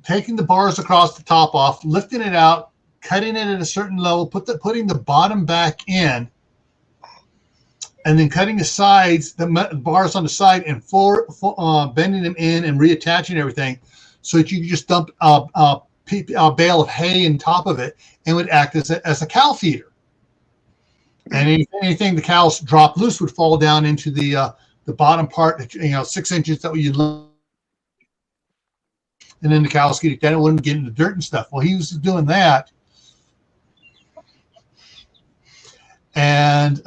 taking the bars across the top off, lifting it out, cutting it at a certain level, putting the bottom back in, and then cutting the sides, the bars on the side, and bending them in and reattaching everything, so that you could just dump a bale of hay on top of it, and would act as a cow feeder. And anything the cows drop loose would fall down into the bottom part, 6 inches that you, and then the cows could eat that. It wouldn't get into dirt and stuff. Well, he was doing that, and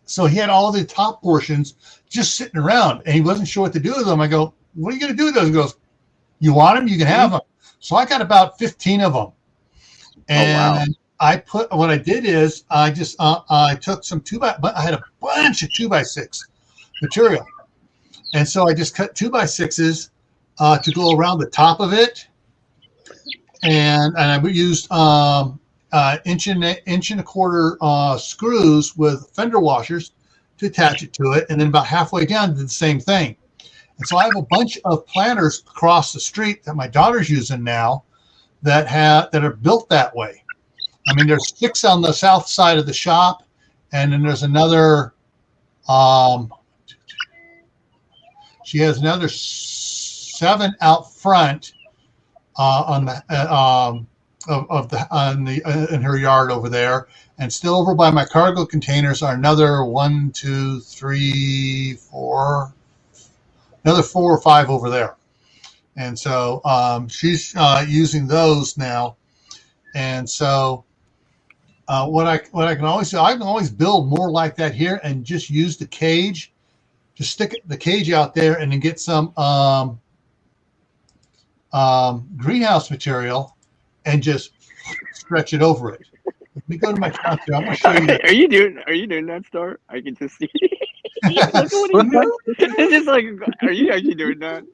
so he had all the top portions just sitting around, and he wasn't sure what to do with them. I go, "What are you going to do with those?" He goes, "You want them? You can have them." So I got about 15 of them, and what I did is I just I took some I had a bunch of 2x6 material, and so I just cut 2x6s to go around the top of it, and I used inch and a quarter screws with fender washers to attach it to it, and then about halfway down did the same thing. And so I have a bunch of planters across the street that my daughter's using now that are built that way. I mean, there's 6 on the south side of the shop, and then there's another. She has another 7 out front in her yard over there, and still over by my cargo containers are another 1, 2, 3, 4, another 4 or 5 over there. And so she's using those now, and so. What I can always do, I can always build more like that here and just use the cage, just stick the cage out there and then get some greenhouse material and just stretch it over it. Let me go to my counter. I'm going to show you. Are you doing that, Star? I can just see. Look at what he doing. It's just like, are you actually doing that?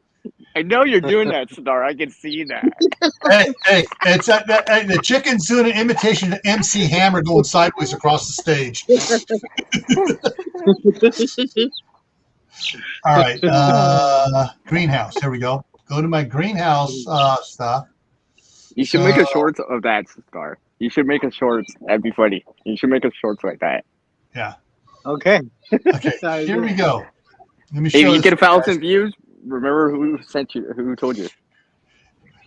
I know you're doing that, Star. I can see that. Hey, it's the chicken's doing an imitation of MC Hammer going sideways across the stage. All right, greenhouse. Here we go. Go to my greenhouse stuff. You should make a shorts of that, Star. You should make a shorts. That'd be funny. You should make a shorts like that. Yeah. Okay. Okay. Here we go. Let me show you. If you this get 1,000 views, remember who told you.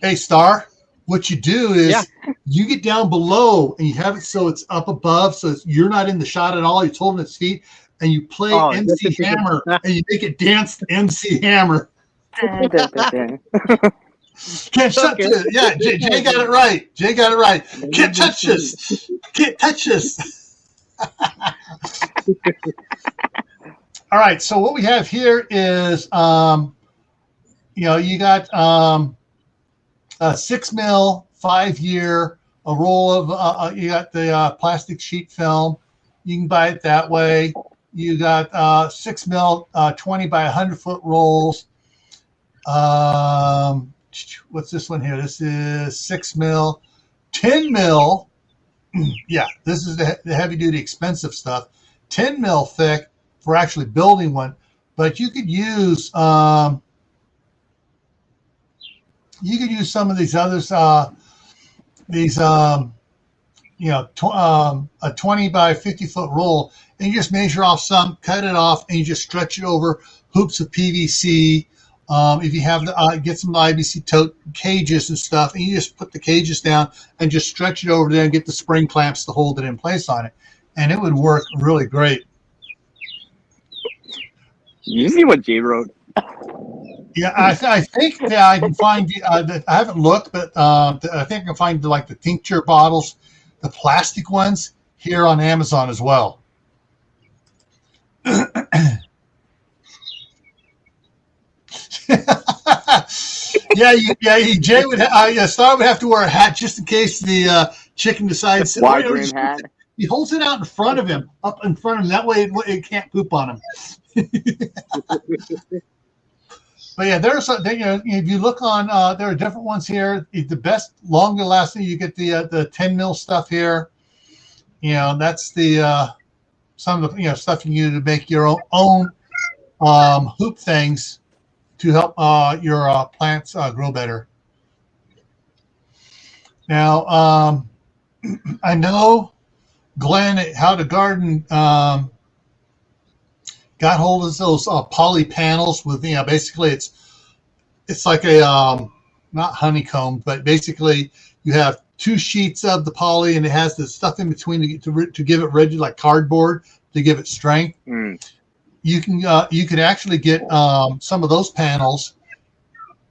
Hey, Star, what you do is you get down below and you have it so it's up above, so you're not in the shot at all. You're holding its feet, and you play MC Hammer, and you make it dance MC Hammer. Can't shut it. Yeah, Jay got it right. Jay got it right. Can't touch this. Can't touch this. All right, so what we have here is you got a 6 mil 5-year, a roll of you got the plastic sheet film. You can buy it that way. You got 6 mil 20 by 100 foot rolls. what's this one here? This is 6 mil, 10 mil. Yeah, this is the heavy duty expensive stuff. 10 mil thick for actually building one, but you could use some of these others. These a 20 by 50 foot roll, and you just measure off some, cut it off, and you just stretch it over hoops of PVC. If you have get some IBC tote cages and stuff, and you just put the cages down and just stretch it over there and get the spring clamps to hold it in place on it, and it would work really great. You see what Jay wrote? Yeah, I think that I can find. I haven't looked, but I think I can find the tincture bottles, the plastic ones, here on Amazon as well. Jay would. Star would have to wear a hat just in case the chicken decides. The wide brim hat. He holds it out in front of him, up in front of him. That way, it can't poop on him. But yeah, if you look on, there are different ones here. The best, longer lasting, you get the 10 mil stuff here. That's the some of the stuff you can do to make your own hoop things to help your plants grow better. Now, I know Glenn at How to Garden got hold of those poly panels with basically it's like a not honeycomb, but basically you have 2 sheets of the poly and it has the stuff in between to give it rigid, like cardboard, to give it strength. You can actually get some of those panels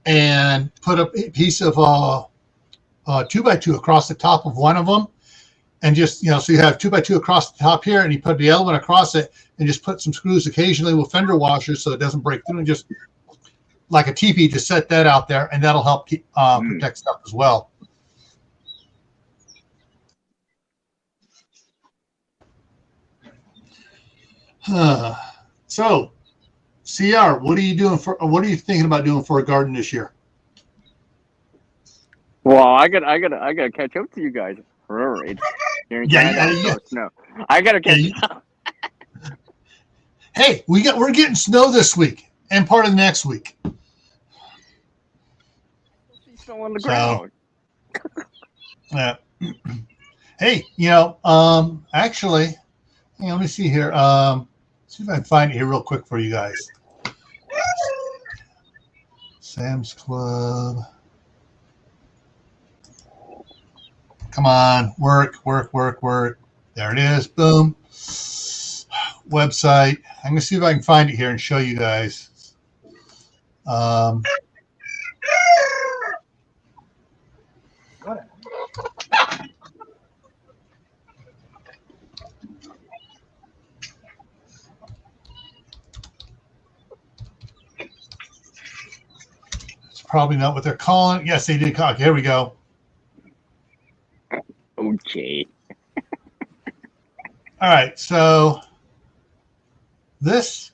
and put a piece of 2x2 across the top of one of them, and just so you have 2x2 across the top here, and you put the other one across it, and just put some screws occasionally with fender washers so it doesn't break through, and just like a teepee, just set that out there, and that'll help keep protect stuff as well. So, CR, what are you thinking about doing for a garden this year? Well, I gotta catch up to you guys. It's here in Canada, snow. I gotta catch up. Hey, we're getting snow this week and part of the next week. Snow on the ground. Yeah. Hey, actually, let me see here. See if I can find it here real quick for you guys. Sam's Club. Come on, work. There it is. Boom. Website. I'm gonna see if I can find it here and show you guys. It's probably not what they're calling. Yes, they did call it. Here we go. Okay. All right, so these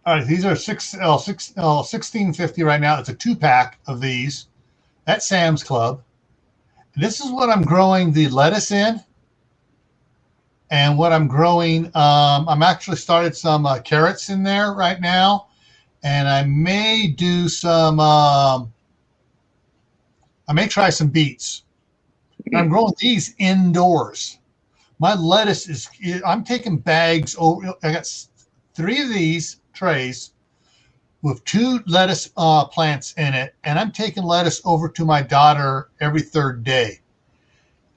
are $16.50 right now. It's a 2-pack of these at Sam's Club. This is what I'm growing the lettuce in, and what I'm growing. I'm actually started some carrots in there right now, and I may do some. I may try some beets. I'm growing these indoors. My lettuce I'm taking bags over. I got 3 of these trays with 2 lettuce plants in it, and I'm taking lettuce over to my daughter every 3rd day.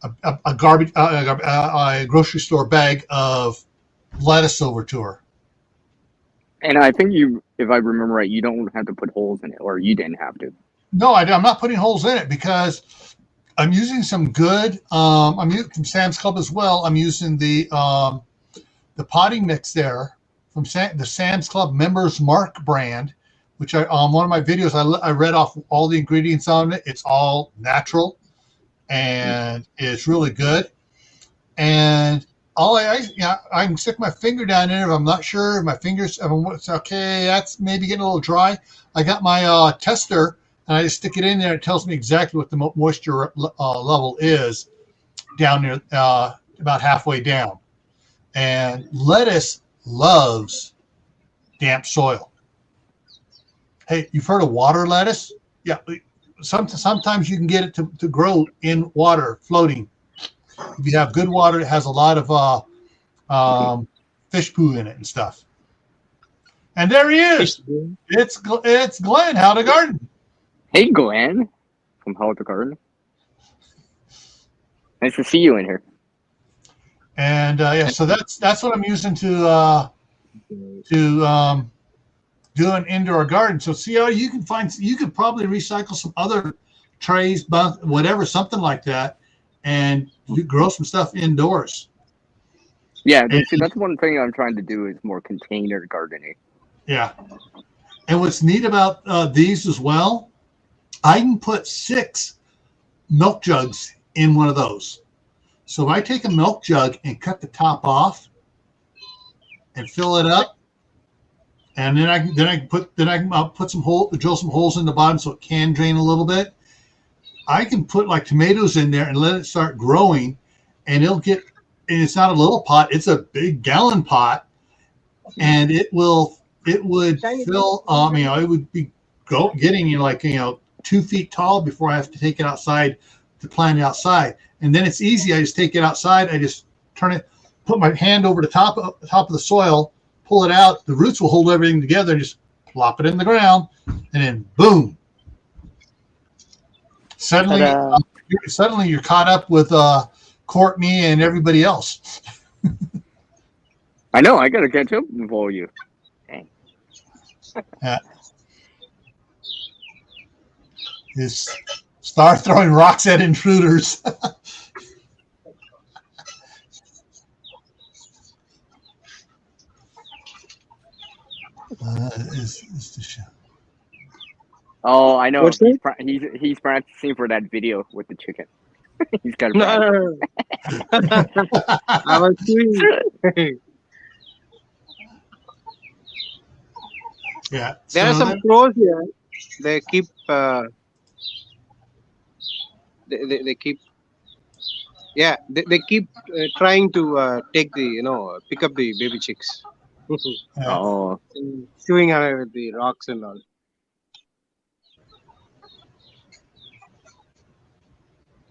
A grocery store bag of lettuce over to her. And I think if I remember right, you don't have to put holes in it, or you didn't have to. No, I'm not putting holes in it because I'm using some good. I'm using from Sam's Club as well. I'm using the potting mix there from the Sam's Club Members Mark brand, which one of my videos I read off all the ingredients on it. It's all natural, and it's really good. And I can stick my finger down in it if I'm not sure. My fingers, if it's okay, that's maybe getting a little dry. I got my tester, and I just stick it in there. It tells me exactly what the moisture level is down there, about halfway down. And lettuce loves damp soil. Hey, you've heard of water lettuce? Yeah. Sometimes you can get it to grow in water, floating. If you have good water, it has a lot of fish poo in it and stuff. And there he is. It's Glenn. How to garden? Hey, Glenn, from How to Garden. Nice to see you in here. And so that's what I'm using to do an indoor garden. So see how you could probably recycle some other trays, whatever, something like that, and you grow some stuff indoors. Yeah, that's one thing I'm trying to do is more container gardening. Yeah. And what's neat about these as well, I can put 6 milk jugs in one of those. So if I take a milk jug and cut the top off and fill it up, and then I can put some drill some holes in the bottom so it can drain a little bit. I can put like tomatoes in there and let it start growing, and and it's not a little pot, it's a big gallon pot, and it would fill. It would be getting 2 feet tall before I have to take it outside to plant it outside. And then it's easy. I just take it outside. I just turn it, put my hand over the top of the soil, pull it out. The roots will hold everything together. And just plop it in the ground, and then boom. Suddenly you're caught up with Courtney and everybody else. I know. I gotta catch up before you. Dang. Yeah. Is start throwing rocks at intruders. Is the show. Oh, I know. What's He's practicing for that video with the chicken. He's got. No. I was doing. Yeah. There are some crows here. They keep. They keep. Yeah, they keep trying to take pick up the baby chicks. Oh. Chewing away with the rocks and all.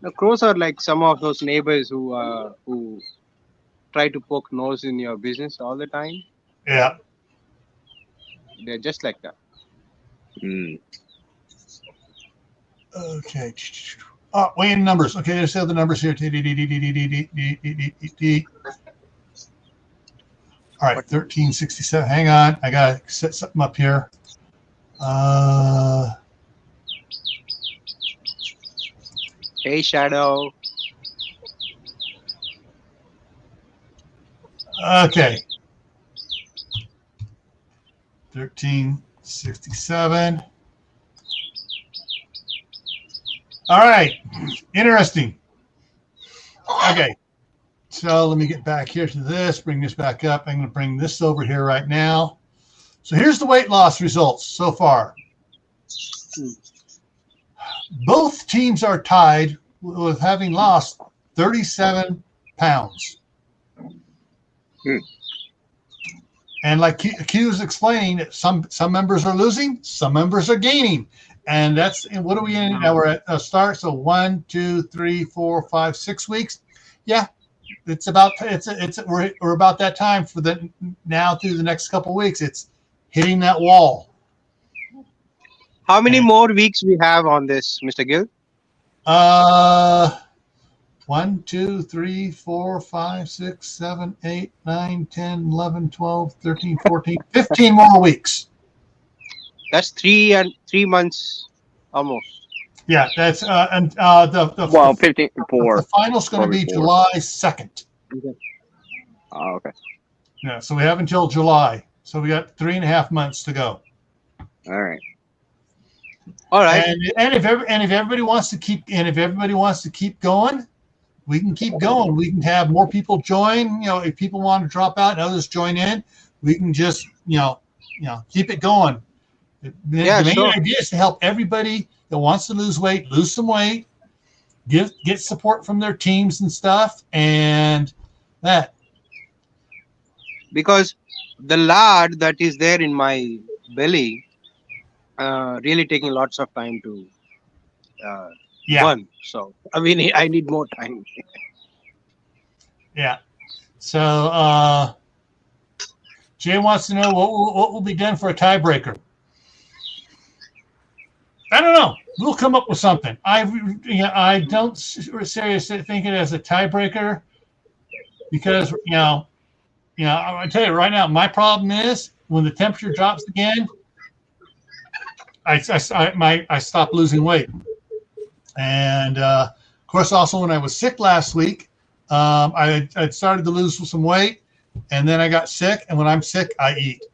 The crows are like some of those neighbors who try to poke nose in your business all the time. Yeah. They're just like that. Mm. Okay. Weigh in numbers. Okay, there's the other numbers here. All right, 1367. Hang on. I got to set something up here. Hey, Shadow. Okay. 1367. All right. Interesting. Okay. So let me get back here to this, bring this back up. I'm going to bring this over here right now. So here's the weight loss results so far. Both teams are tied with having lost 37 pounds. And like Q was explaining, some members are losing, some members are gaining. And what are we in now? We're at a start. So 1, 2, 3, 4, 5, 6 weeks. Yeah, we're about that time for now through the next couple of weeks. It's hitting that wall. How many more weeks we have on this, Mr. Gill? 1, 2, 3, 4, 5, 6, 7, 8, 9, 10, 11, 12, 13, 14, 15 more weeks. That's 3 months almost. Yeah, that's the 54. The final's going to be July 2nd. Okay. Oh, okay. Yeah, so we have until July. So we got 3.5 months to go. All right. All right. And if everybody wants to keep going, we can keep going. We can have more people join. If people want to drop out and others join in, we can just keep it going. The main idea is to help everybody that wants to lose weight, lose some weight, get support from their teams and stuff, and that. Because the lard that is there in my belly, really taking lots of time to burn. So I need more time. Yeah. So Jay wants to know what will be done for a tiebreaker. I don't know. We'll come up with something. I don't seriously think it as a tiebreaker because I tell you right now, my problem is when the temperature drops again, I stop losing weight, and of course also when I was sick last week, I started to lose some weight, and then I got sick, and when I'm sick, I eat.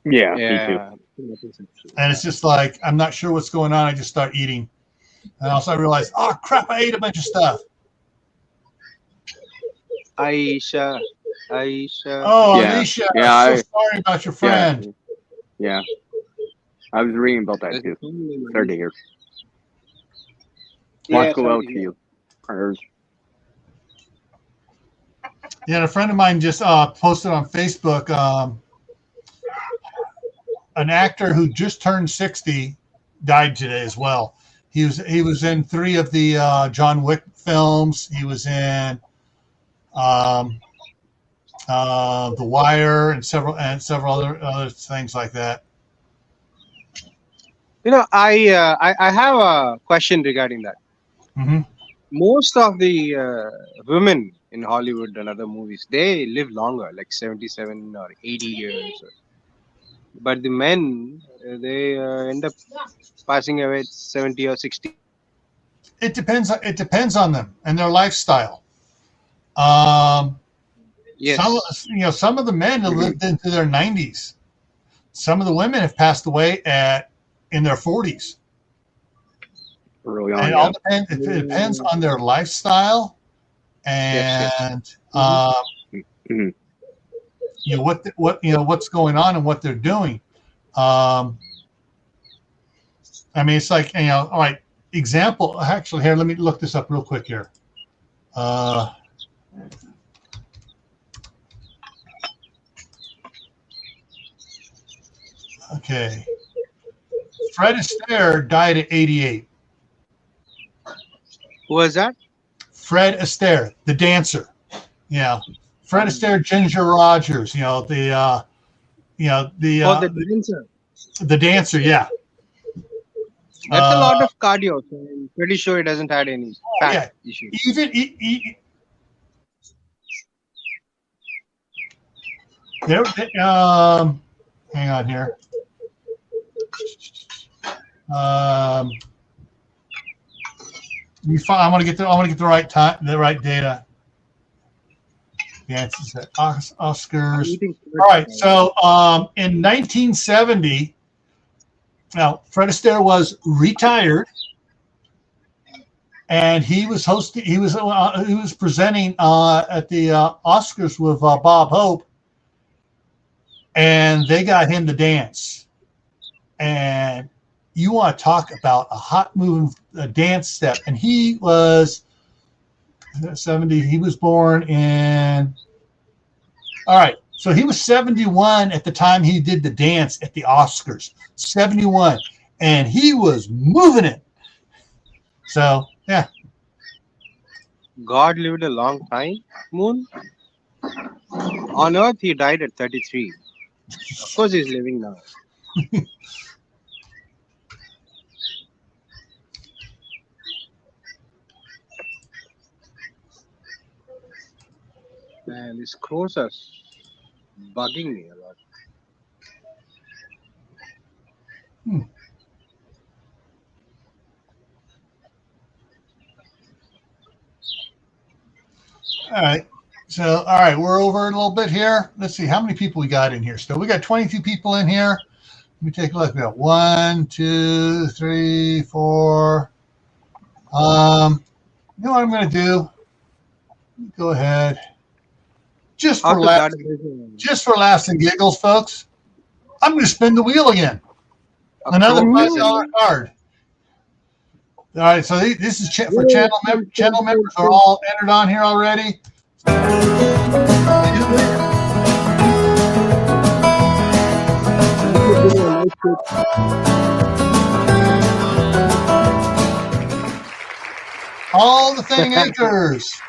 Yeah. Me too. And it's just like, I'm not sure what's going on. I just start eating. And also I realized, oh, crap, I ate a bunch of stuff. Aisha. Oh, Yeah. Alicia, Yeah, I'm so sorry about your friend. Yeah. I was reading about that too. Sorry to hear. Watch go out to you. Prayers. Yeah, and a friend of mine just posted on Facebook, an actor who just turned 60 died today as well. He was in 3 of the John Wick films. He was in The Wire and several other things like that. I have a question regarding that. Mm-hmm. Most of the women in Hollywood and other movies, they live longer, like 77 or 80 years. But the men, they end up passing away at 70 or 60. It depends on them and their lifestyle. Yes. Some of the men have lived into their 90s. Some of the women have passed away in their 40s. Early on, and it all depends. It depends on their lifestyle and what's going on and what they're doing. It's like all right. Example. Actually, here, let me look this up real quick here. Okay. Fred Astaire died at 88. Who was that? Fred Astaire, the dancer. Yeah. Fred Astaire, Ginger Rogers. The dancer. The dancer, yeah. That's a lot of cardio. So I'm pretty sure it doesn't have any fat issues. Hang on here. I want to get the right time, the right data. The answer's at Oscars. All right, so in 1970, now Fred Astaire was retired, and he was hosting. He was presenting at the Oscars with Bob Hope, and they got him to dance. And you want to talk about a hot moving dance step? And he was 70. He was born in. All right, so he was 71 at the time he did the dance at the Oscars. 71, and he was moving it. So yeah. God lived a long time, Moon. On Earth, he died at 33. Of course, he's living now. Man, these crows are bugging me a lot. All right. So, all right, we're over a little bit here. Let's see how many people we got in here still. We got 22 people in here. Let me take a look. We got 1, 2, 3, 4. know what I'm going to do? Go ahead. Just for laughs and giggles, folks, I'm going to spin the wheel again. Another $5 card. All right, so this is for channel members. Channel members are all entered on here already. All the thing acres.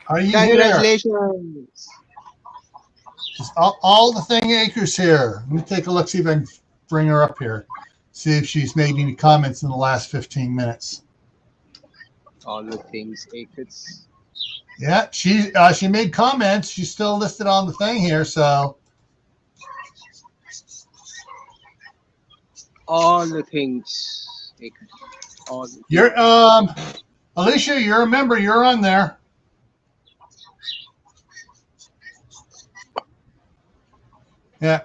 Are you here? Congratulations. Just all the thing acres here. Let me take a look, see if I can bring her up here. See if she's made any comments in the last 15 minutes. All the things acres. Yeah, she made comments. She's still listed on the thing here, so. All the things acres. All the You're Alicia, you're a member. You're on there. Yeah.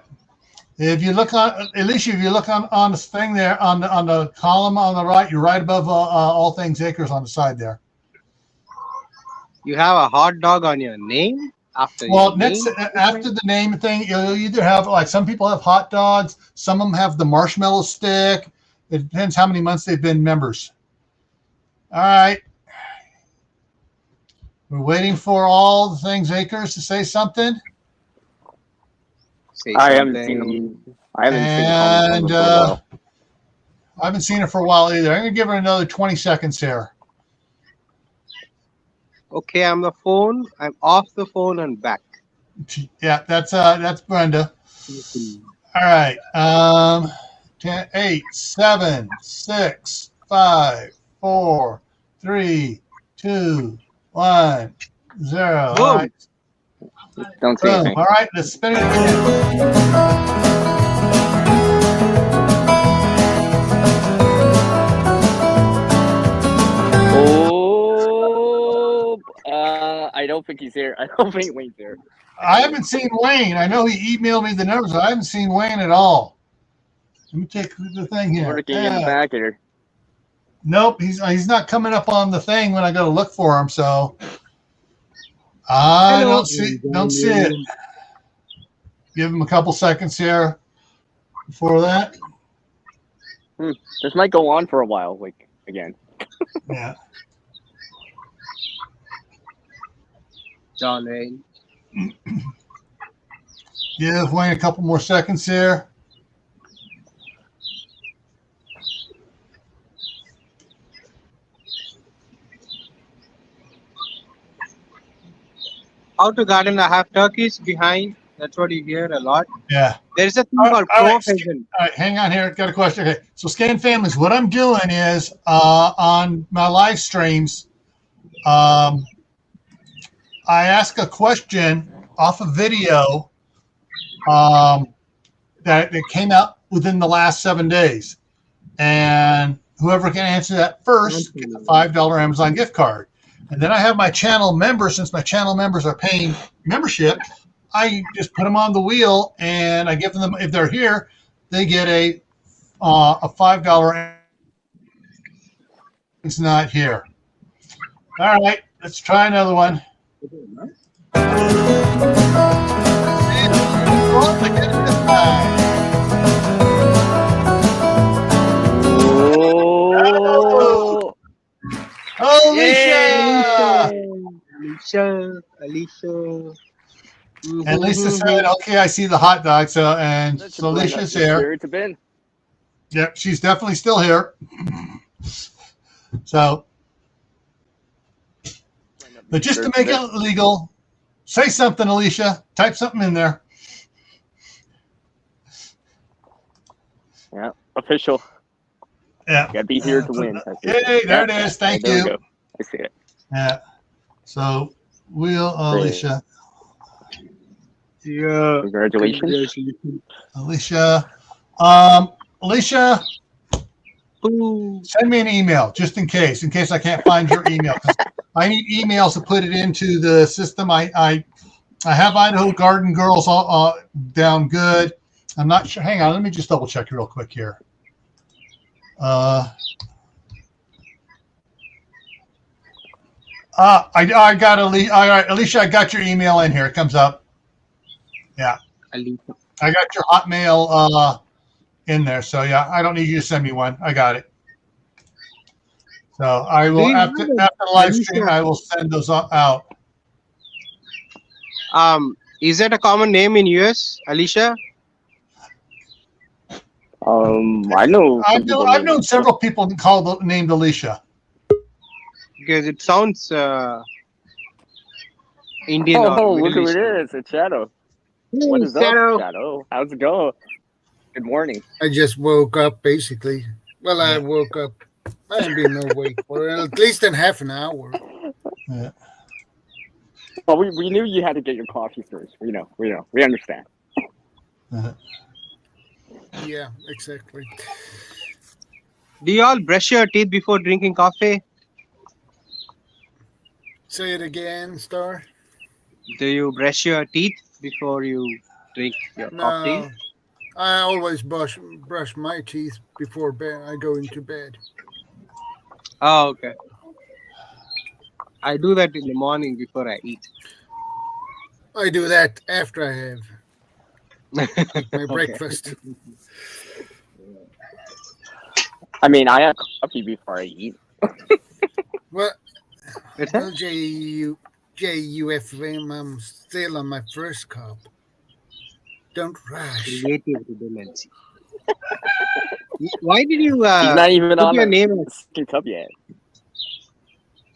If you look on Alicia, if you look on this thing there on the column on the right, you're right above all things acres on the side there. You have a hot dog on your name after your next name? After the name thing, you'll either have, like, some people have hot dogs, some of them have the marshmallow stick. It depends how many months they've been members. All right. We're waiting for all the things acres to say something. I haven't seen them. I haven't seen her for a while either. I'm gonna give her another 20 seconds here. Okay, I'm the phone. I'm off the phone and back. Yeah, that's Brenda. All right. 10, 8, 7, 6, 5, 4, 3, 2, 1, 0. All right. Don't say anything. All right, let's spin it again. Oh, I don't think he's here. I don't think Wayne's here. I haven't seen Wayne. I know he emailed me the numbers, but I haven't seen Wayne at all. Let me take the thing here. We're getting him back here. Nope, he's not coming up on the thing when I go to look for him. So I don't see it. Give him a couple seconds here before that. This might go on for a while, like, again. Yeah. Darling. Give Wayne a couple more seconds here. How to garden? I have turkeys behind. That's what you hear a lot. Yeah. There's a thing called crow pheasant. All right, hang on here. Got a question. Okay, so Scan Families, what I'm doing is on my live streams, I ask a question off a video that came out within the last 7 days, and whoever can answer that first gets a $5 Amazon gift card. And then I have my channel members. Since my channel members are paying membership, I just put them on the wheel, and I give them, if they're here, they get a $5. It's not here. All right, let's try another one. Oh, Alicia. And Lisa said, "Okay, I see the hot dog." So Alicia's here. Yep, she's definitely still here. So, but just to make it legal, say something, Alicia. Type something in there. Yeah, official. Yeah, gotta be here to win. Yay! There it is. Thank you. I see it. Yeah. So, Alicia. Yeah. Congratulations, Alicia. Alicia, send me an email just in case I can't find your email. I need emails to put it into the system. I have Idaho Garden Girls all down good. I'm not sure. Hang on, let me just double check real quick here. I got Alicia. All right, Alicia, I got your email in here. It comes up. Yeah, Alicia. I got your Hotmail in there. So yeah, I don't need you to send me one. I got it. So I will after the live stream, I will send those out. Is that a common name in US, Alicia? I know. I've known several people named Alicia. Because it sounds Indian. Oh, or look who Middle it is! It's Shadow. What is up, Shadow? How's it going? Good morning. I just woke up, basically. Well, I woke up. I haven't been awake for at least in half an hour. Yeah. Well, we knew you had to get your coffee first. We know. We understand. Yeah, exactly. Do you all brush your teeth before drinking coffee? Say it again, Star. Do you brush your teeth before you drink your coffee? No, I always brush my teeth before bed. I go into bed. Oh, okay. I do that in the morning before I eat. I do that after I have my breakfast. I mean, I have coffee before I eat. Well, JUFM, I'm still on my first cup. Don't rush. Creative redundancy. Why did you He's not even put on your the name second cup yet.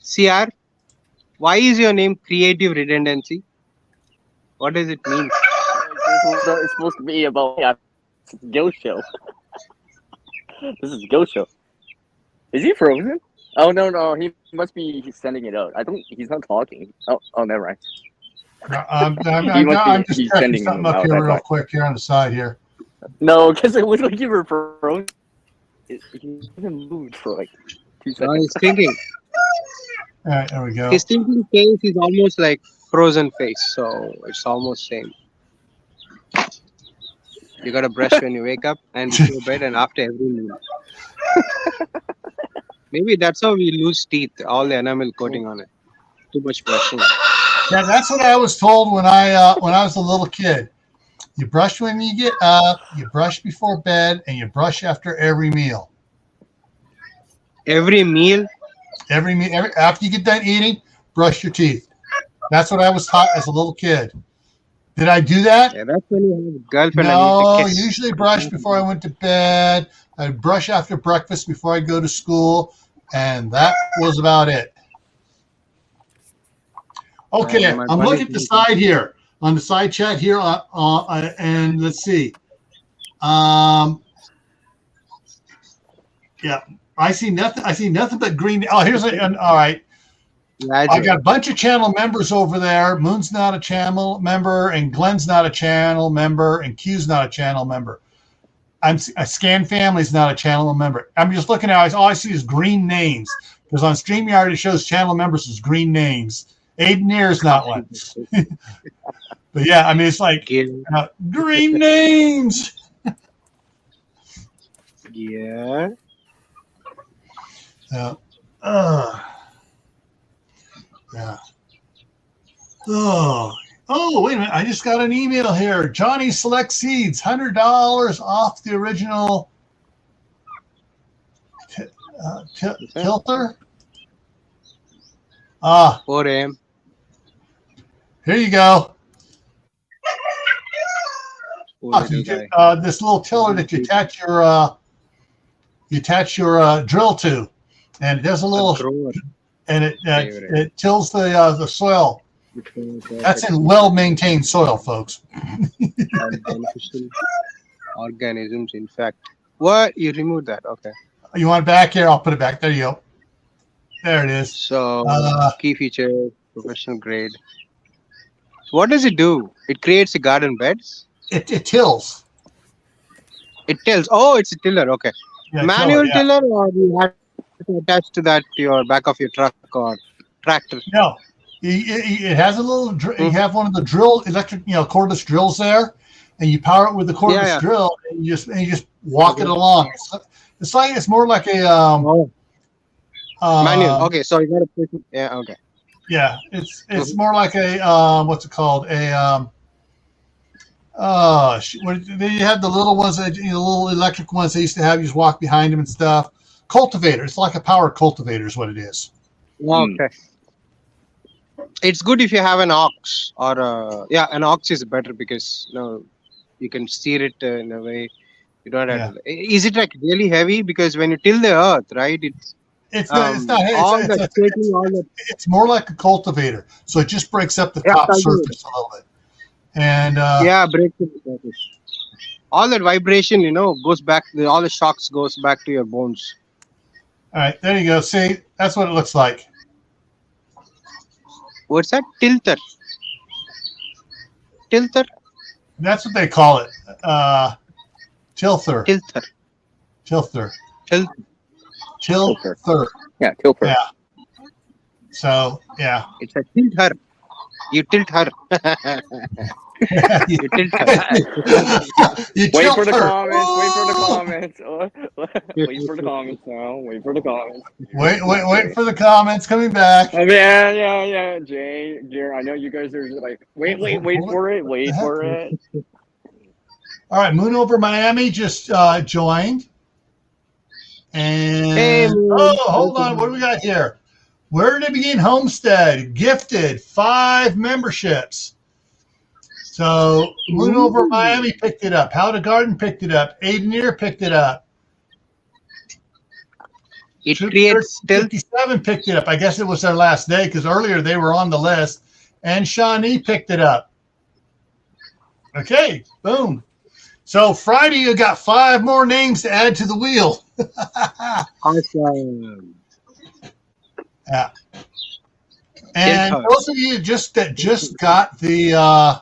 CR? Why is your name Creative Redundancy? What does it mean? It's supposed to be about Gil show. This is Gil show. Is he frozen? Oh no, he must be sending it out. He's not talking. Oh, never mind. I'm just he's checking sending something them up out, here that's real why. quick here on the side here. No, because it looked like you were frozen. He hasn't moved for like 2 seconds. He's thinking. All right, there we go. His thinking face is almost like frozen face, so it's almost same. You gotta brush when you wake up and before bed and after every meal. Maybe that's how we lose teeth, all the enamel coating on it. Too much brushing. Yeah, that's what I was told when I was a little kid. You brush when you get up, you brush before bed, and you brush after every meal. Every meal? Every after you get done eating, brush your teeth. That's what I was taught as a little kid. Did I do that? Yeah, that's when you have a girlfriend No, and you kiss. usually brush before I went to bed. I'd brush after breakfast before I'd go to school, and that was about it. Okay, I'm looking at the side here, on the side chat here, and let's see. Yeah, I see nothing but green. Oh, all right. I got a bunch of channel members over there. Moon's not a channel member, and Glenn's not a channel member, and Q's not a channel member. Scan Family's not a channel member. I'm just looking at all I see is green names, because on StreamYard it shows channel members as green names. Aiden is not one. But yeah, I mean, it's like green names. Yeah. Yeah. Oh, wait a minute. I just got an email here. Johnny Select Seeds, $100 off the original tilter. 4 a.m. Here you go. Poor little guy. This little tiller that you attach your drill to, and it does a little, and it tills the soil. That's in well-maintained soil, folks. Beneficial organisms, in fact. What? You removed that? Okay. You want it back here? I'll put it back. There you go. There it is. So, key feature, professional grade. So what does it do? It creates a garden beds? It tills. It tills. Oh, it's a tiller. Okay. Yeah, Manual tiller, or you have to attach to that to your back of your truck or tractor? No. It has a little. You have one of the electric, cordless drills there, and you power it with the cordless drill, and you just walk it along. It's more like a manual. Okay, so you got to put it. Yeah. Okay. Yeah, it's more like a what's it called? They had the little ones, the little electric ones they used to have. You just walk behind them and stuff. Cultivator. It's like a power cultivator, is what it is. Okay. It's good if you have an ox or an ox is better because you can steer it in a way you don't have to. Is it like really heavy? Because when you till the earth, right? It's not. It's more like a cultivator, so it just breaks up the top surface a little bit. And breaks the surface. All that vibration, goes back. All the shocks goes back to your bones. All right, there you go. See, that's what it looks like. What's that? Tilter. That's what they call it. Tilther. Tilter. Yeah, tilter. Yeah. So, yeah. It's a tilt her. You tilt her. You tilt her. Wait for the comments. Wait for the comments now. Wait for the comments. Wait for the comments coming back. Oh, yeah. Jay, I know you guys are like, wait for it. All right, Moon Over Miami just joined. And hold on, what do we got here? Where did it begin? Homestead gifted 5 memberships. So Moon Over Miami picked it up. How to Garden picked it up. Aideneer picked it up. It creates 57 picked it up. I guess it was their last day because earlier they were on the list. And Shawnee picked it up. Okay, boom. So Friday you got 5 more names to add to the wheel. Awesome. Yeah. And those of you that just got the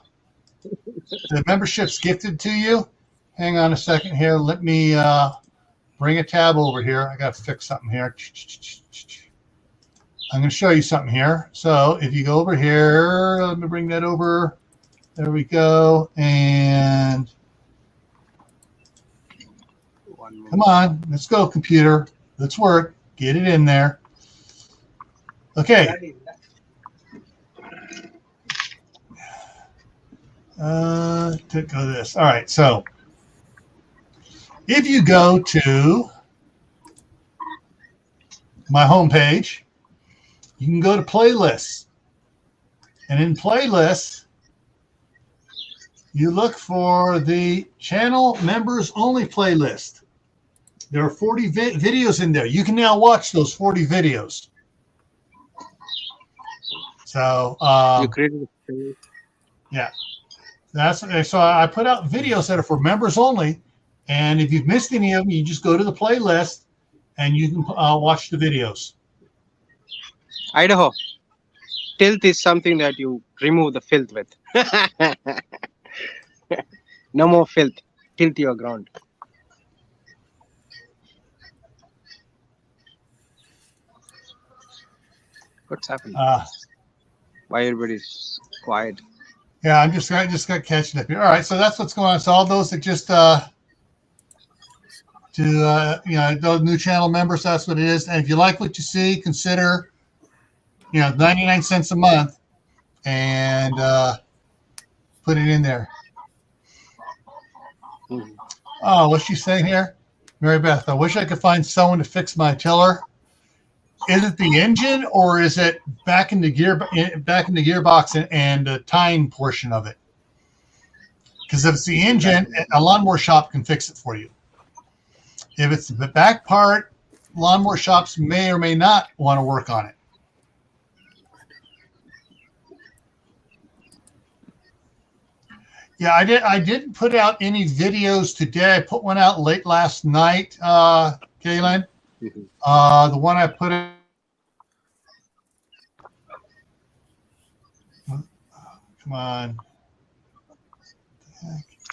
memberships gifted to you, hang on a second here. Let me bring a tab over here. I got to fix something here. I'm going to show you something here. So if you go over here, let me bring that over. There we go. And come on, let's go, computer. Let's work. Get it in there. Okay. To go this. All right. So if you go to my homepage, you can go to playlists. And in playlists, you look for the channel members only playlist. There are 40 videos in there. You can now watch those 40 videos. So, yeah, so I put out videos that are for members only. And if you've missed any of them, you just go to the playlist and you can watch the videos. Idaho, tilth is something that you remove the filth with. No more filth. Tilt your ground. What's happening? Why everybody's quiet? Yeah, I just got catching up here. All right, so that's what's going on. So all those that just those new channel members, that's what it is. And if you like what you see, consider 99 cents a month and put it in there. Oh, what's she saying here? Mary Beth, I wish I could find someone to fix my tiller. Is it the engine or is it back in the gearbox and the tying portion of it? Because if it's the engine, a lawnmower shop can fix it for you. If it's the back part, lawnmower shops may or may not want to work on it. Yeah, I didn't put out any videos today. I put one out late last night, Kaylin. The one I put out. Come on.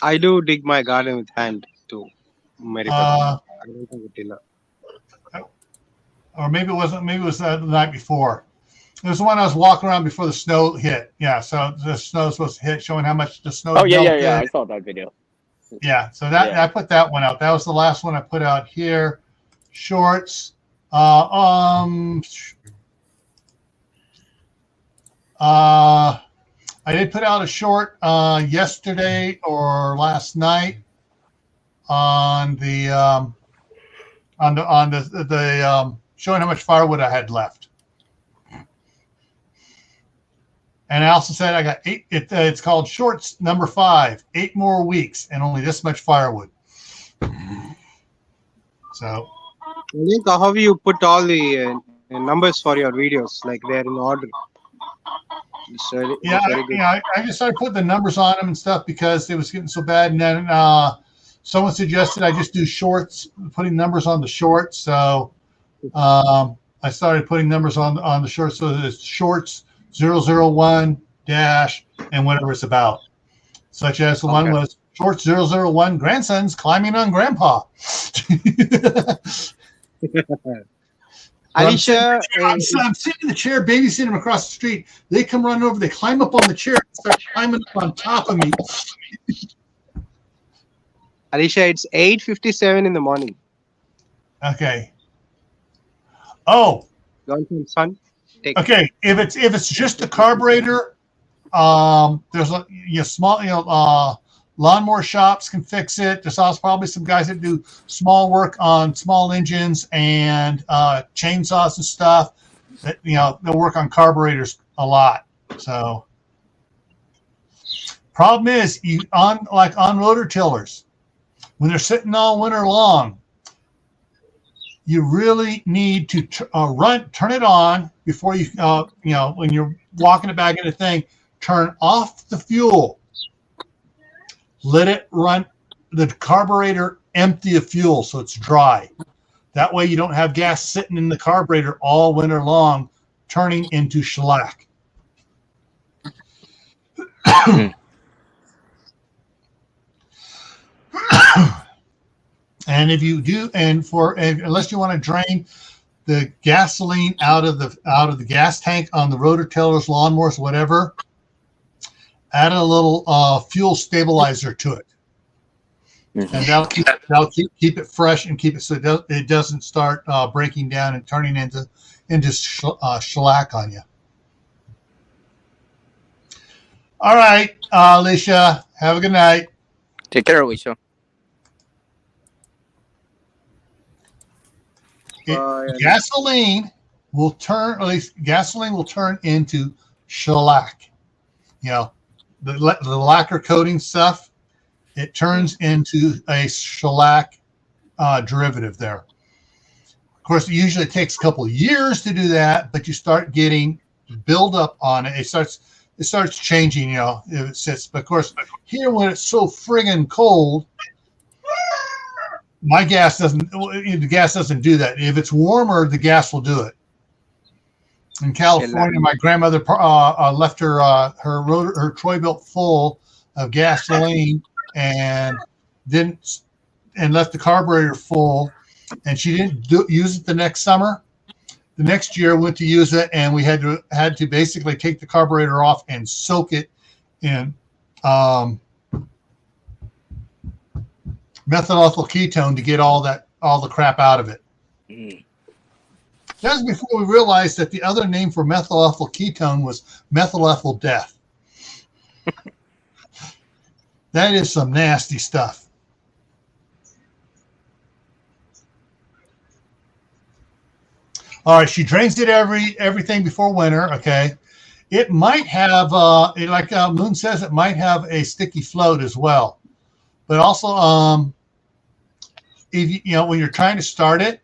I do dig my garden with hand too. I don't have a tiller. Or maybe it wasn't. Maybe it was the night before. There's the one I was walking around before the snow hit. Yeah, so the snow was supposed to hit, showing how much the snow. Oh yeah. I saw that video. Yeah, so I put that one out. That was the last one I put out here. Shorts. I did put out a short yesterday or last night on the showing how much firewood I had left. And I also said I got 8. It's called Shorts number 5. 8 more weeks and only this much firewood. So, Link, how have you put all the numbers for your videos? Like they're in order. Yeah, I just started putting the numbers on them and stuff because it was getting so bad. And then someone suggested I just do shorts, putting numbers on the shorts. So I started putting numbers on the shorts. So it's shorts 001 dash and whatever it's about. Such as the one was shorts 001 grandsons climbing on grandpa. Alicia, I'm sitting in the chair, babysitting them across the street. They come running over. They climb up on the chair and start climbing up on top of me. Alicia, it's 8:57 in the morning. Okay. Oh. Son, okay. If it's just a carburetor, there's a small lawnmower shops can fix it. There's also probably some guys that do small work on small engines and chainsaws and stuff. That they'll work on carburetors a lot. So, problem is on rotor tillers, when they're sitting all winter long, you really need to turn it on before you when you're walking it back in the thing. Turn off the fuel. Let it run the carburetor empty of fuel so it's dry. That way you don't have gas sitting in the carburetor all winter long, turning into shellac. And if you do, unless you want to drain the gasoline out of the gas tank on the rotor tillers, lawnmowers, whatever, add a little fuel stabilizer to it, and that'll keep it fresh and keep it so it doesn't start breaking down and turning into shellac on you. All right, Alicia, have a good night. Take care, Alicia. Gasoline will turn into shellac. The lacquer coating stuff, it turns into a shellac derivative there. Of course, it usually takes a couple of years to do that, but you start getting buildup on it. It starts changing, if it sits. But of course, here when it's so friggin' cold, the gas doesn't do that. If it's warmer, the gas will do it. In California, my grandmother left her Troy-Bilt full of gasoline and left the carburetor full, and she didn't use it the next summer. The next year, went to use it, and we had to basically take the carburetor off and soak it in methyl ethyl ketone to get all the crap out of it. That was before we realized that the other name for methyl ethyl ketone was methyl ethyl death. That is some nasty stuff. All right, she drains it everything before winter. Okay, it might have like Moon says, it might have a sticky float as well. But also, if when you're trying to start it,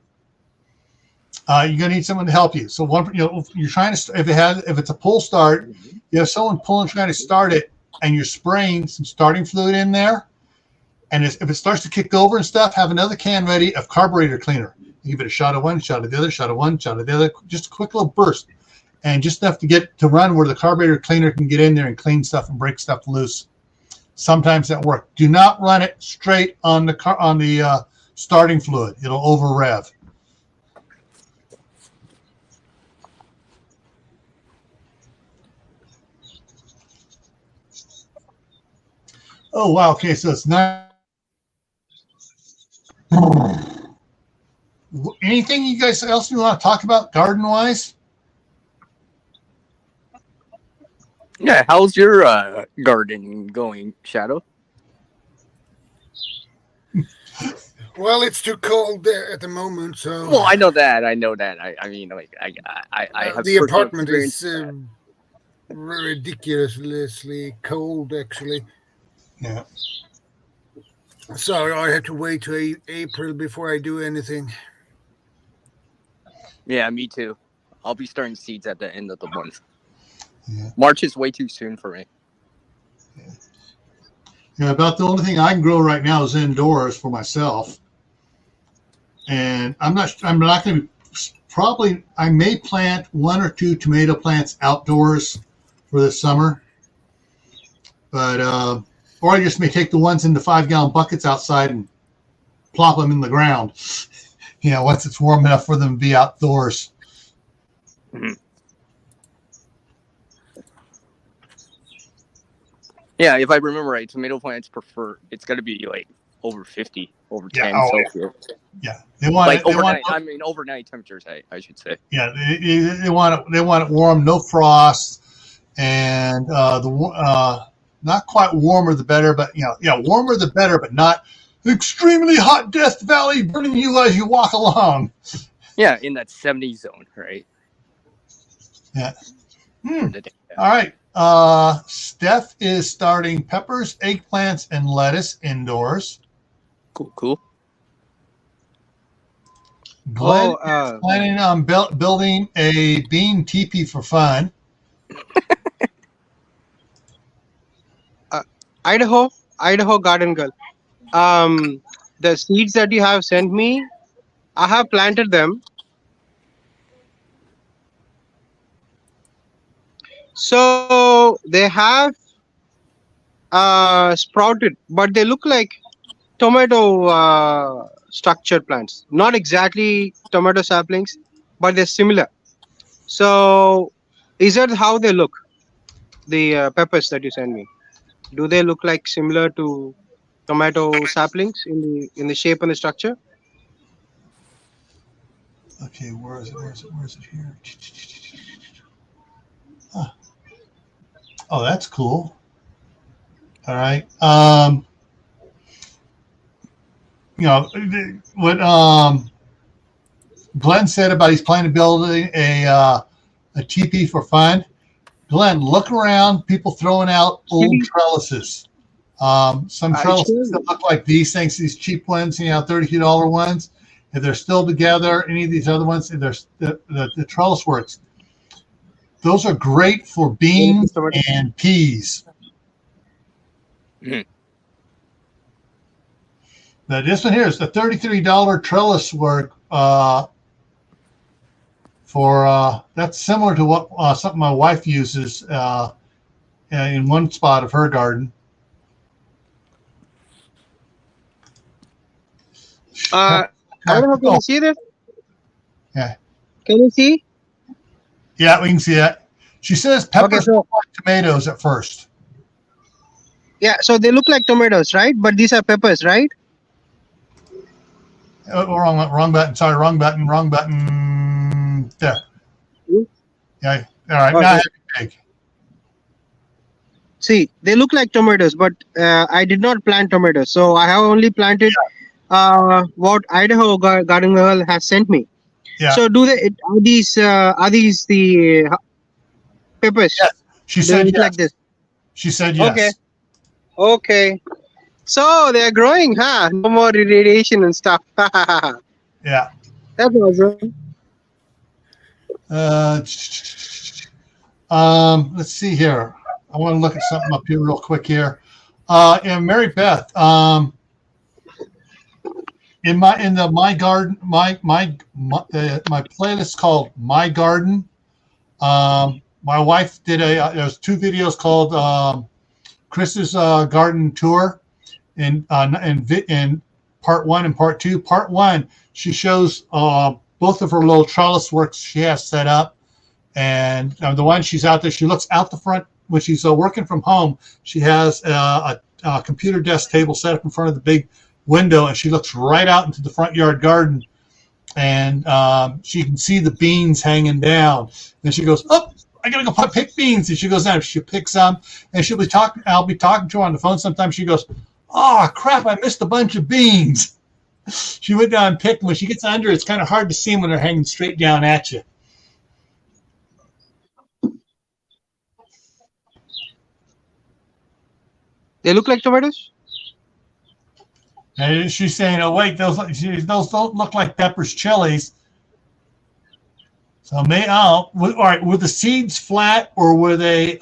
you're gonna need someone to help you. So you're trying to if it's a pull start, you have someone trying to start it, and you're spraying some starting fluid in there. And if it starts to kick over and stuff, have another can ready of carburetor cleaner. Give it a shot of one, shot of the other, shot of one, shot of the other, just a quick little burst, and just enough to run where the carburetor cleaner can get in there and clean stuff and break stuff loose. Sometimes that works. Do not run it straight on the starting fluid. It'll over rev. Oh wow. Okay, so it's not. Anything you guys else you want to talk about garden wise? Yeah, how's your garden going, Shadow? Well, it's too cold there at the moment, so Well, I know that. I mean, like, I have the personal apartment experience is with ridiculously cold, actually. Yeah. So I have to wait till April before I do anything. that. Yeah, me too. I'll be starting seeds at the end of the month. Yeah. March is way too soon for me. Yeah, about the only thing I can grow right now is indoors for myself. And I'm not going to probably, I may plant 1 or 2 tomato plants outdoors for this summer. But, or I just may take the ones in the 5-gallon buckets outside and plop them in the ground, once it's warm enough for them to be outdoors. Mm-hmm. Yeah, if I remember right, tomato plants prefer it's got to be like over 50, over 10 Celsius. Yeah, they want like it, they overnight. want, Overnight temperatures. I should say. Yeah, they want it warm, no frost, and not quite warmer the better, but warmer the better, but not extremely hot Death Valley burning you as you walk along. Yeah, in that 70 zone, right? Yeah. All right. Steph is starting peppers, eggplants, and lettuce indoors. Cool. Glenn is planning on building a bean teepee for fun. Idaho garden girl. The seeds that you have sent me, I have planted them. So they have sprouted, but they look like tomato structured plants. Not exactly tomato saplings, but they're similar. So is that how they look? The peppers that you sent me, do they look like similar to tomato saplings in the shape and the structure? Okay, where is it here? Oh, that's cool. All right. What Glenn said about he's planning to build a teepee for fun. Glenn, look around. People throwing out old trellises. Some trellises that look like these things, these cheap ones, $32 ones. If they're still together, any of these other ones, if the trellis works. Those are great for beans and peas. Mm-hmm. Now, this one here is the $33 trellis work for that's similar to what something my wife uses in one spot of her garden. I don't know. Can you see that? Yeah. Can you see? Yeah, we can see that. She says peppers look like tomatoes at first. Yeah, so they look like tomatoes, right? But these are peppers, right? Oh, wrong button. Sorry, wrong button. There. Yeah. All right. Now I have it big. See, they look like tomatoes, but I did not plant tomatoes. So I have only planted what Idaho garden girl has sent me. Yeah. So are these the peppers? Yes. She said yes. Like this. She said yes. Okay. So they're growing, huh? No more irradiation and stuff. Yeah. That's awesome. Let's see here. I want to look at something up here real quick here. And Mary Beth, in my garden, my playlist called My Garden. My wife did there's 2 videos called Chris's garden tour, in part 1 and part 2. Part 1, she shows both of her little trellis works she has set up, and the one she's out there, she looks out the front when she's working from home. She has a computer desk table set up in front of the big window, and she looks right out into the front yard garden, and she can see the beans hanging down. Then she goes up I gotta go pick beans. And she goes down, she picks some, and she'll be talking. I'll be talking to her on the phone. Sometimes she goes, "Oh crap, I missed a bunch of beans." She went down and picked them. When she gets under, it's kind of hard to see them when they're hanging straight down at you. They look like tomatoes? And she's saying, "Oh wait, those don't look like peppers, chilies." So all right, were the seeds flat or were they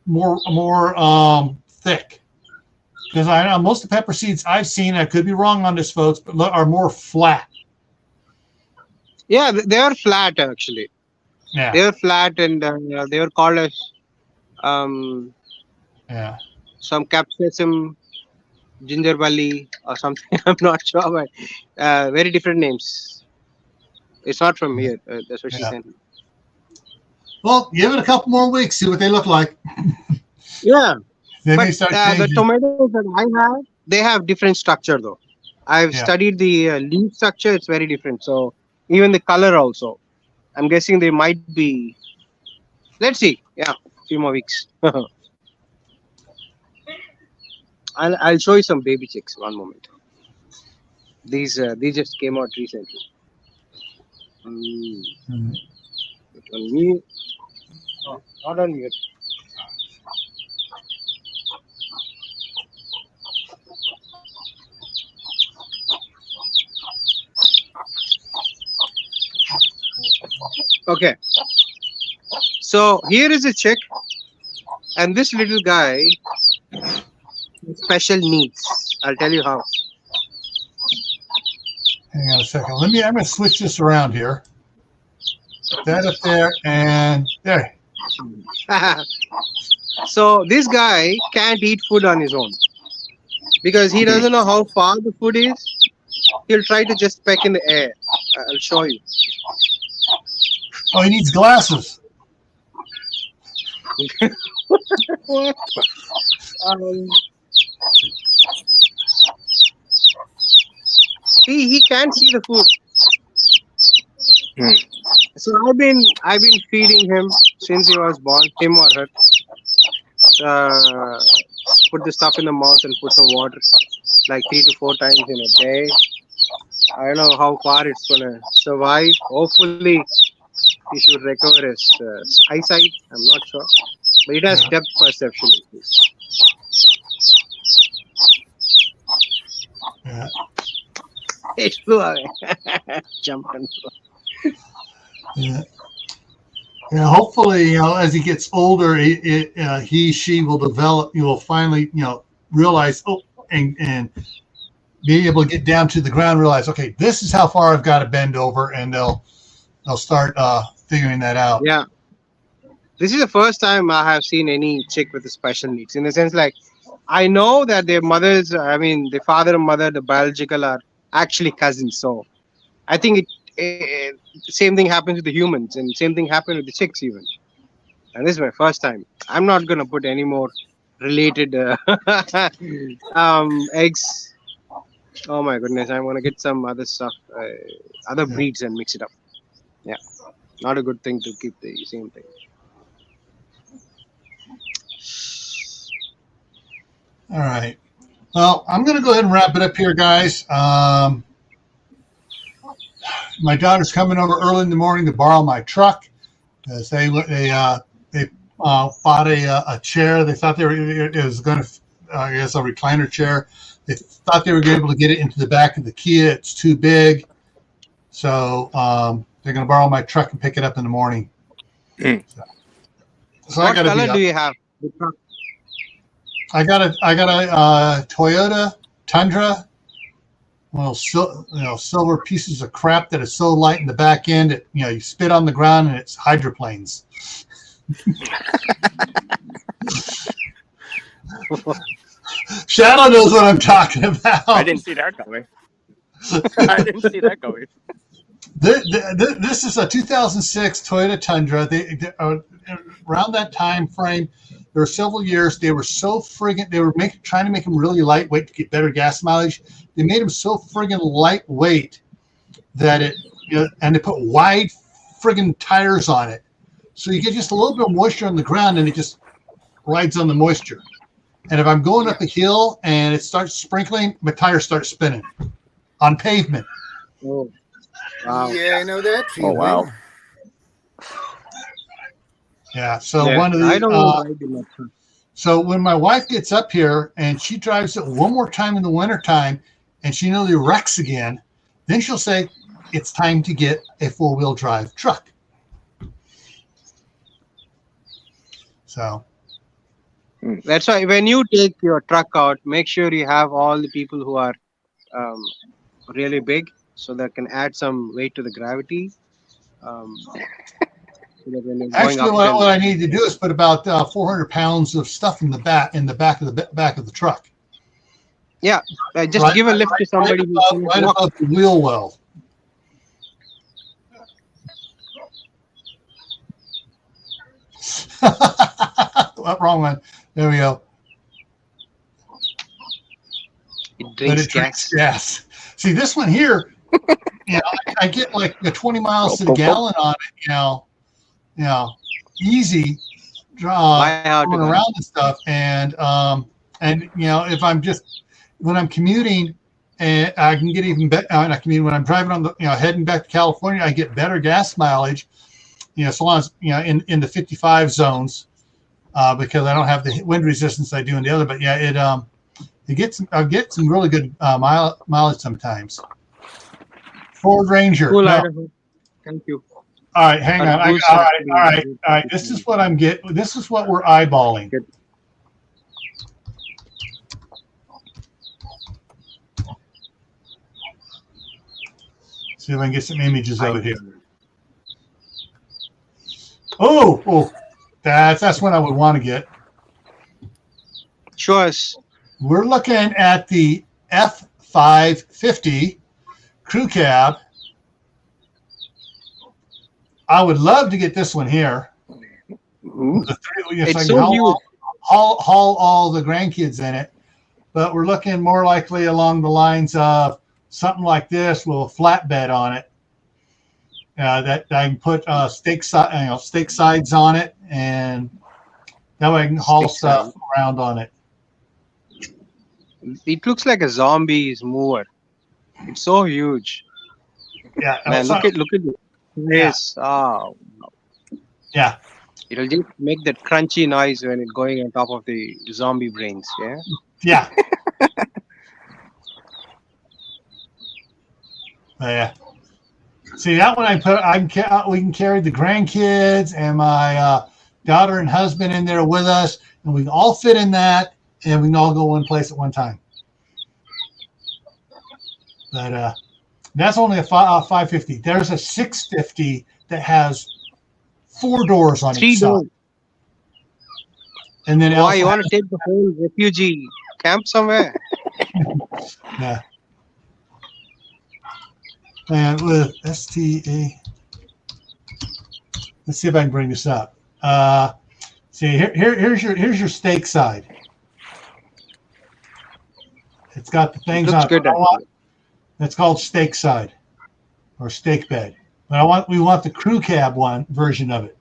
more thick? Because I know most of the pepper seeds I've seen, I could be wrong on this, folks, but are more flat. Yeah, they are flat actually. Yeah. They are flat, and they were called as Yeah. some capsicum, ginger belly, or something. I'm not sure, but very different names. It's not from here. That's what she said. Well, give it a couple more weeks, see what they look like. Yeah. Then But they start the changing. tomatoes that I have, they have different structure though. I've studied the leaf structure. It's very different. So even the color also. I'm guessing they might be. Let's see. Yeah, a few more weeks. I'll show you some baby chicks. One moment. These just came out recently. Mhm. On mute. Oh, not on mute. Okay. So here is a chick, and this little guy has special needs. I'll tell you how. Hang on a second. I'm going to switch this around here. That up there and there. So this guy can't eat food on his own because he doesn't know how far the food is. He'll try to just peck in the air. I'll show you. Oh, he needs glasses. He can't see the food. So I've been feeding him since he was born, him or her. Put the stuff in the mouth and put some water, like 3 to 4 times in a day. I don't know how far it's gonna survive. Hopefully, he should recover his eyesight. I'm not sure, but it has depth perception. Yeah. It flew away. Jumped and flew. Yeah. Yeah. Hopefully, as he gets older, she will develop. You will finally, realize. And be able to get down to the ground. Realize, okay, this is how far I've got to bend over, and they'll start figuring that out. Yeah. This is the first time I have seen any chick with special needs. In the sense, like, I know that their mothers, the father and mother, the biological, are actually cousins. So I think same thing happens with the humans, and same thing happened with the chicks even. And this is my first time. I'm not gonna put any more related eggs. Oh my goodness! I'm gonna get some other stuff, other breeds, and mix it up. Yeah, not a good thing to keep the same thing. All right. Well, I'm going to go ahead and wrap it up here, guys. My daughter's coming over early in the morning to borrow my truck. They bought a chair. They thought it was going to, I guess, a recliner chair. They thought they were able to get it into the back of the Kia. It's too big. So they're going to borrow my truck and pick it up in the morning. So what color do you have? I got a Toyota Tundra. Well, silver pieces of crap that is so light in the back end. You spit on the ground and it's hydroplanes. Shadow knows what I'm talking about. I didn't see that coming. I didn't see that coming. This is a 2006 Toyota Tundra. Around that time frame, there were several years. They were so friggin'. They were trying to make them really lightweight to get better gas mileage. They made them so friggin' lightweight that and they put wide friggin' tires on it. So you get just a little bit of moisture on the ground and it just rides on the moisture. And if I'm going up a hill and it starts sprinkling, my tires start spinning on pavement. Oh, wow. Yeah, I know that Oh feeling. wow. Yeah. So Yeah, one of I don't the want to ride in that truck. so when my wife gets up here and she drives it one more time in the wintertime and she nearly wrecks again, then she'll say, it's time to get a 4-wheel drive truck. So That's why when you take your truck out, make sure you have all the people who are really big, so that can add some weight to the gravity. So that when you're going actually, uphill, what I need to do is put about 400 pounds of stuff in the back of the truck. yeah, just give a lift to somebody who can right walk. above the wheel well. Wrong one. There we go. It But drinks it drinks gas. gas. See, this one here, I get like 20 miles to the gallon on it, easy Why hard to going go? around and stuff. And if I'm just when I'm commuting, and I can get even better. When I'm driving on the heading back to California, I get better gas mileage. So long as in the 55 zones, because I don't have the wind resistance I do in the other. But yeah, I get some really good mileage sometimes. Ford Ranger. Cool, No. Idaho. Thank you. All right, hang on. All right. This is what I'm getting. This is what we're eyeballing. Good. See if I can get some images of it here. Oh, that's what I would want to get. Show us. We're looking at the F550 crew cab. I would love to get this one here. It's so huge. Haul all the grandkids in it, but we're looking more likely along the lines of something like this with a flatbed on it. That I can put stake sides on it, and that way I can haul stuff around on it. It looks like a zombie's mover. It's so huge. Yeah, Man, look at it. Yes. Oh. Yeah. It'll just make that crunchy noise when it's going on top of the zombie brains. Yeah. Yeah. Yeah. See, that one we can carry the grandkids and my daughter and husband in there with us, and we can all fit in that, and we can all go one place at one time. But that's only a 550. There's a 650 that has 4 doors on each side. And then why you want to take the whole refugee camp somewhere? Yeah. And with STA, let's see if I can bring this up. See, here's your stake side. It's got the things on it. That's called stake side or stake bed. But we want the crew cab version of it,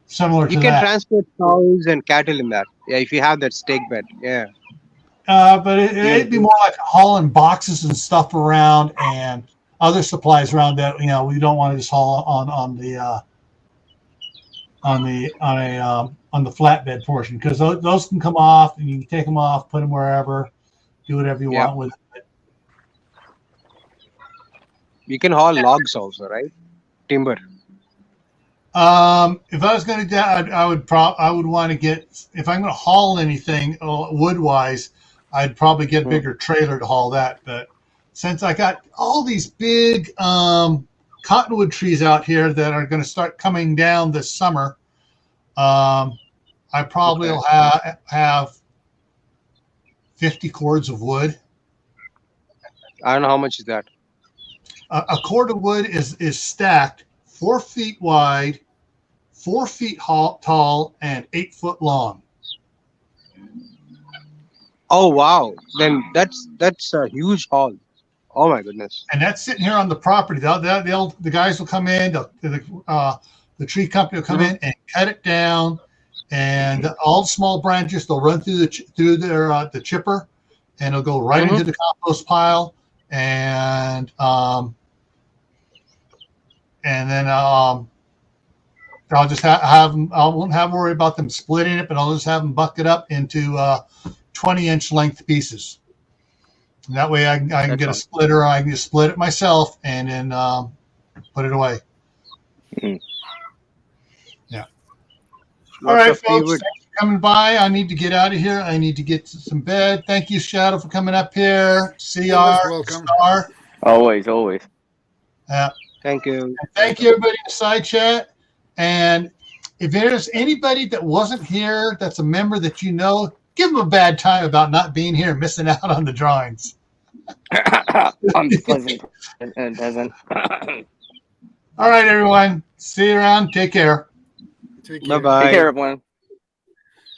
similar to that. You can transport cows and cattle in that. Yeah, if you have that stake bed. Yeah. But it'd be more like hauling boxes and stuff around and other supplies around that we don't want to just haul on the flatbed portion, because those can come off and you can take them off, put them wherever, do whatever you want with it. You can haul logs also, right? Timber. If I was going to do that, I would want to get, if I'm going to haul anything wood wise, I'd probably get a bigger trailer to haul that. But since I got all these big cottonwood trees out here that are going to start coming down this summer, I probably will have 50 cords of wood. I don't know how much is that. A cord of wood is stacked 4 feet wide, 4 feet tall, and 8 foot long. Oh wow! Then that's a huge haul. Oh my goodness. And that's sitting here on the property. The guys will come in, the tree company will come in and cut it down, and all the small branches they'll run through the chipper, and it'll go right into the compost pile, and then I'll just have them. I won't have to worry about them splitting it, but I'll just have them buck it up into 20-inch length pieces. And that way I can get a splitter. I can just split it myself and then put it away. Yeah. All right, folks. Thanks for coming by. I need to get out of here. I need to get to some bed. Thank you, Shadow, for coming up here. CR. Star. Always. Yeah. Thank you. And thank you, everybody in the side chat. And if there's anybody that wasn't here that's a member that you know, give them a bad time about not being here and missing out on the drawings. I'm pleasant and peasant. All right, everyone. See you around. Take care. Bye-bye. Take care, everyone.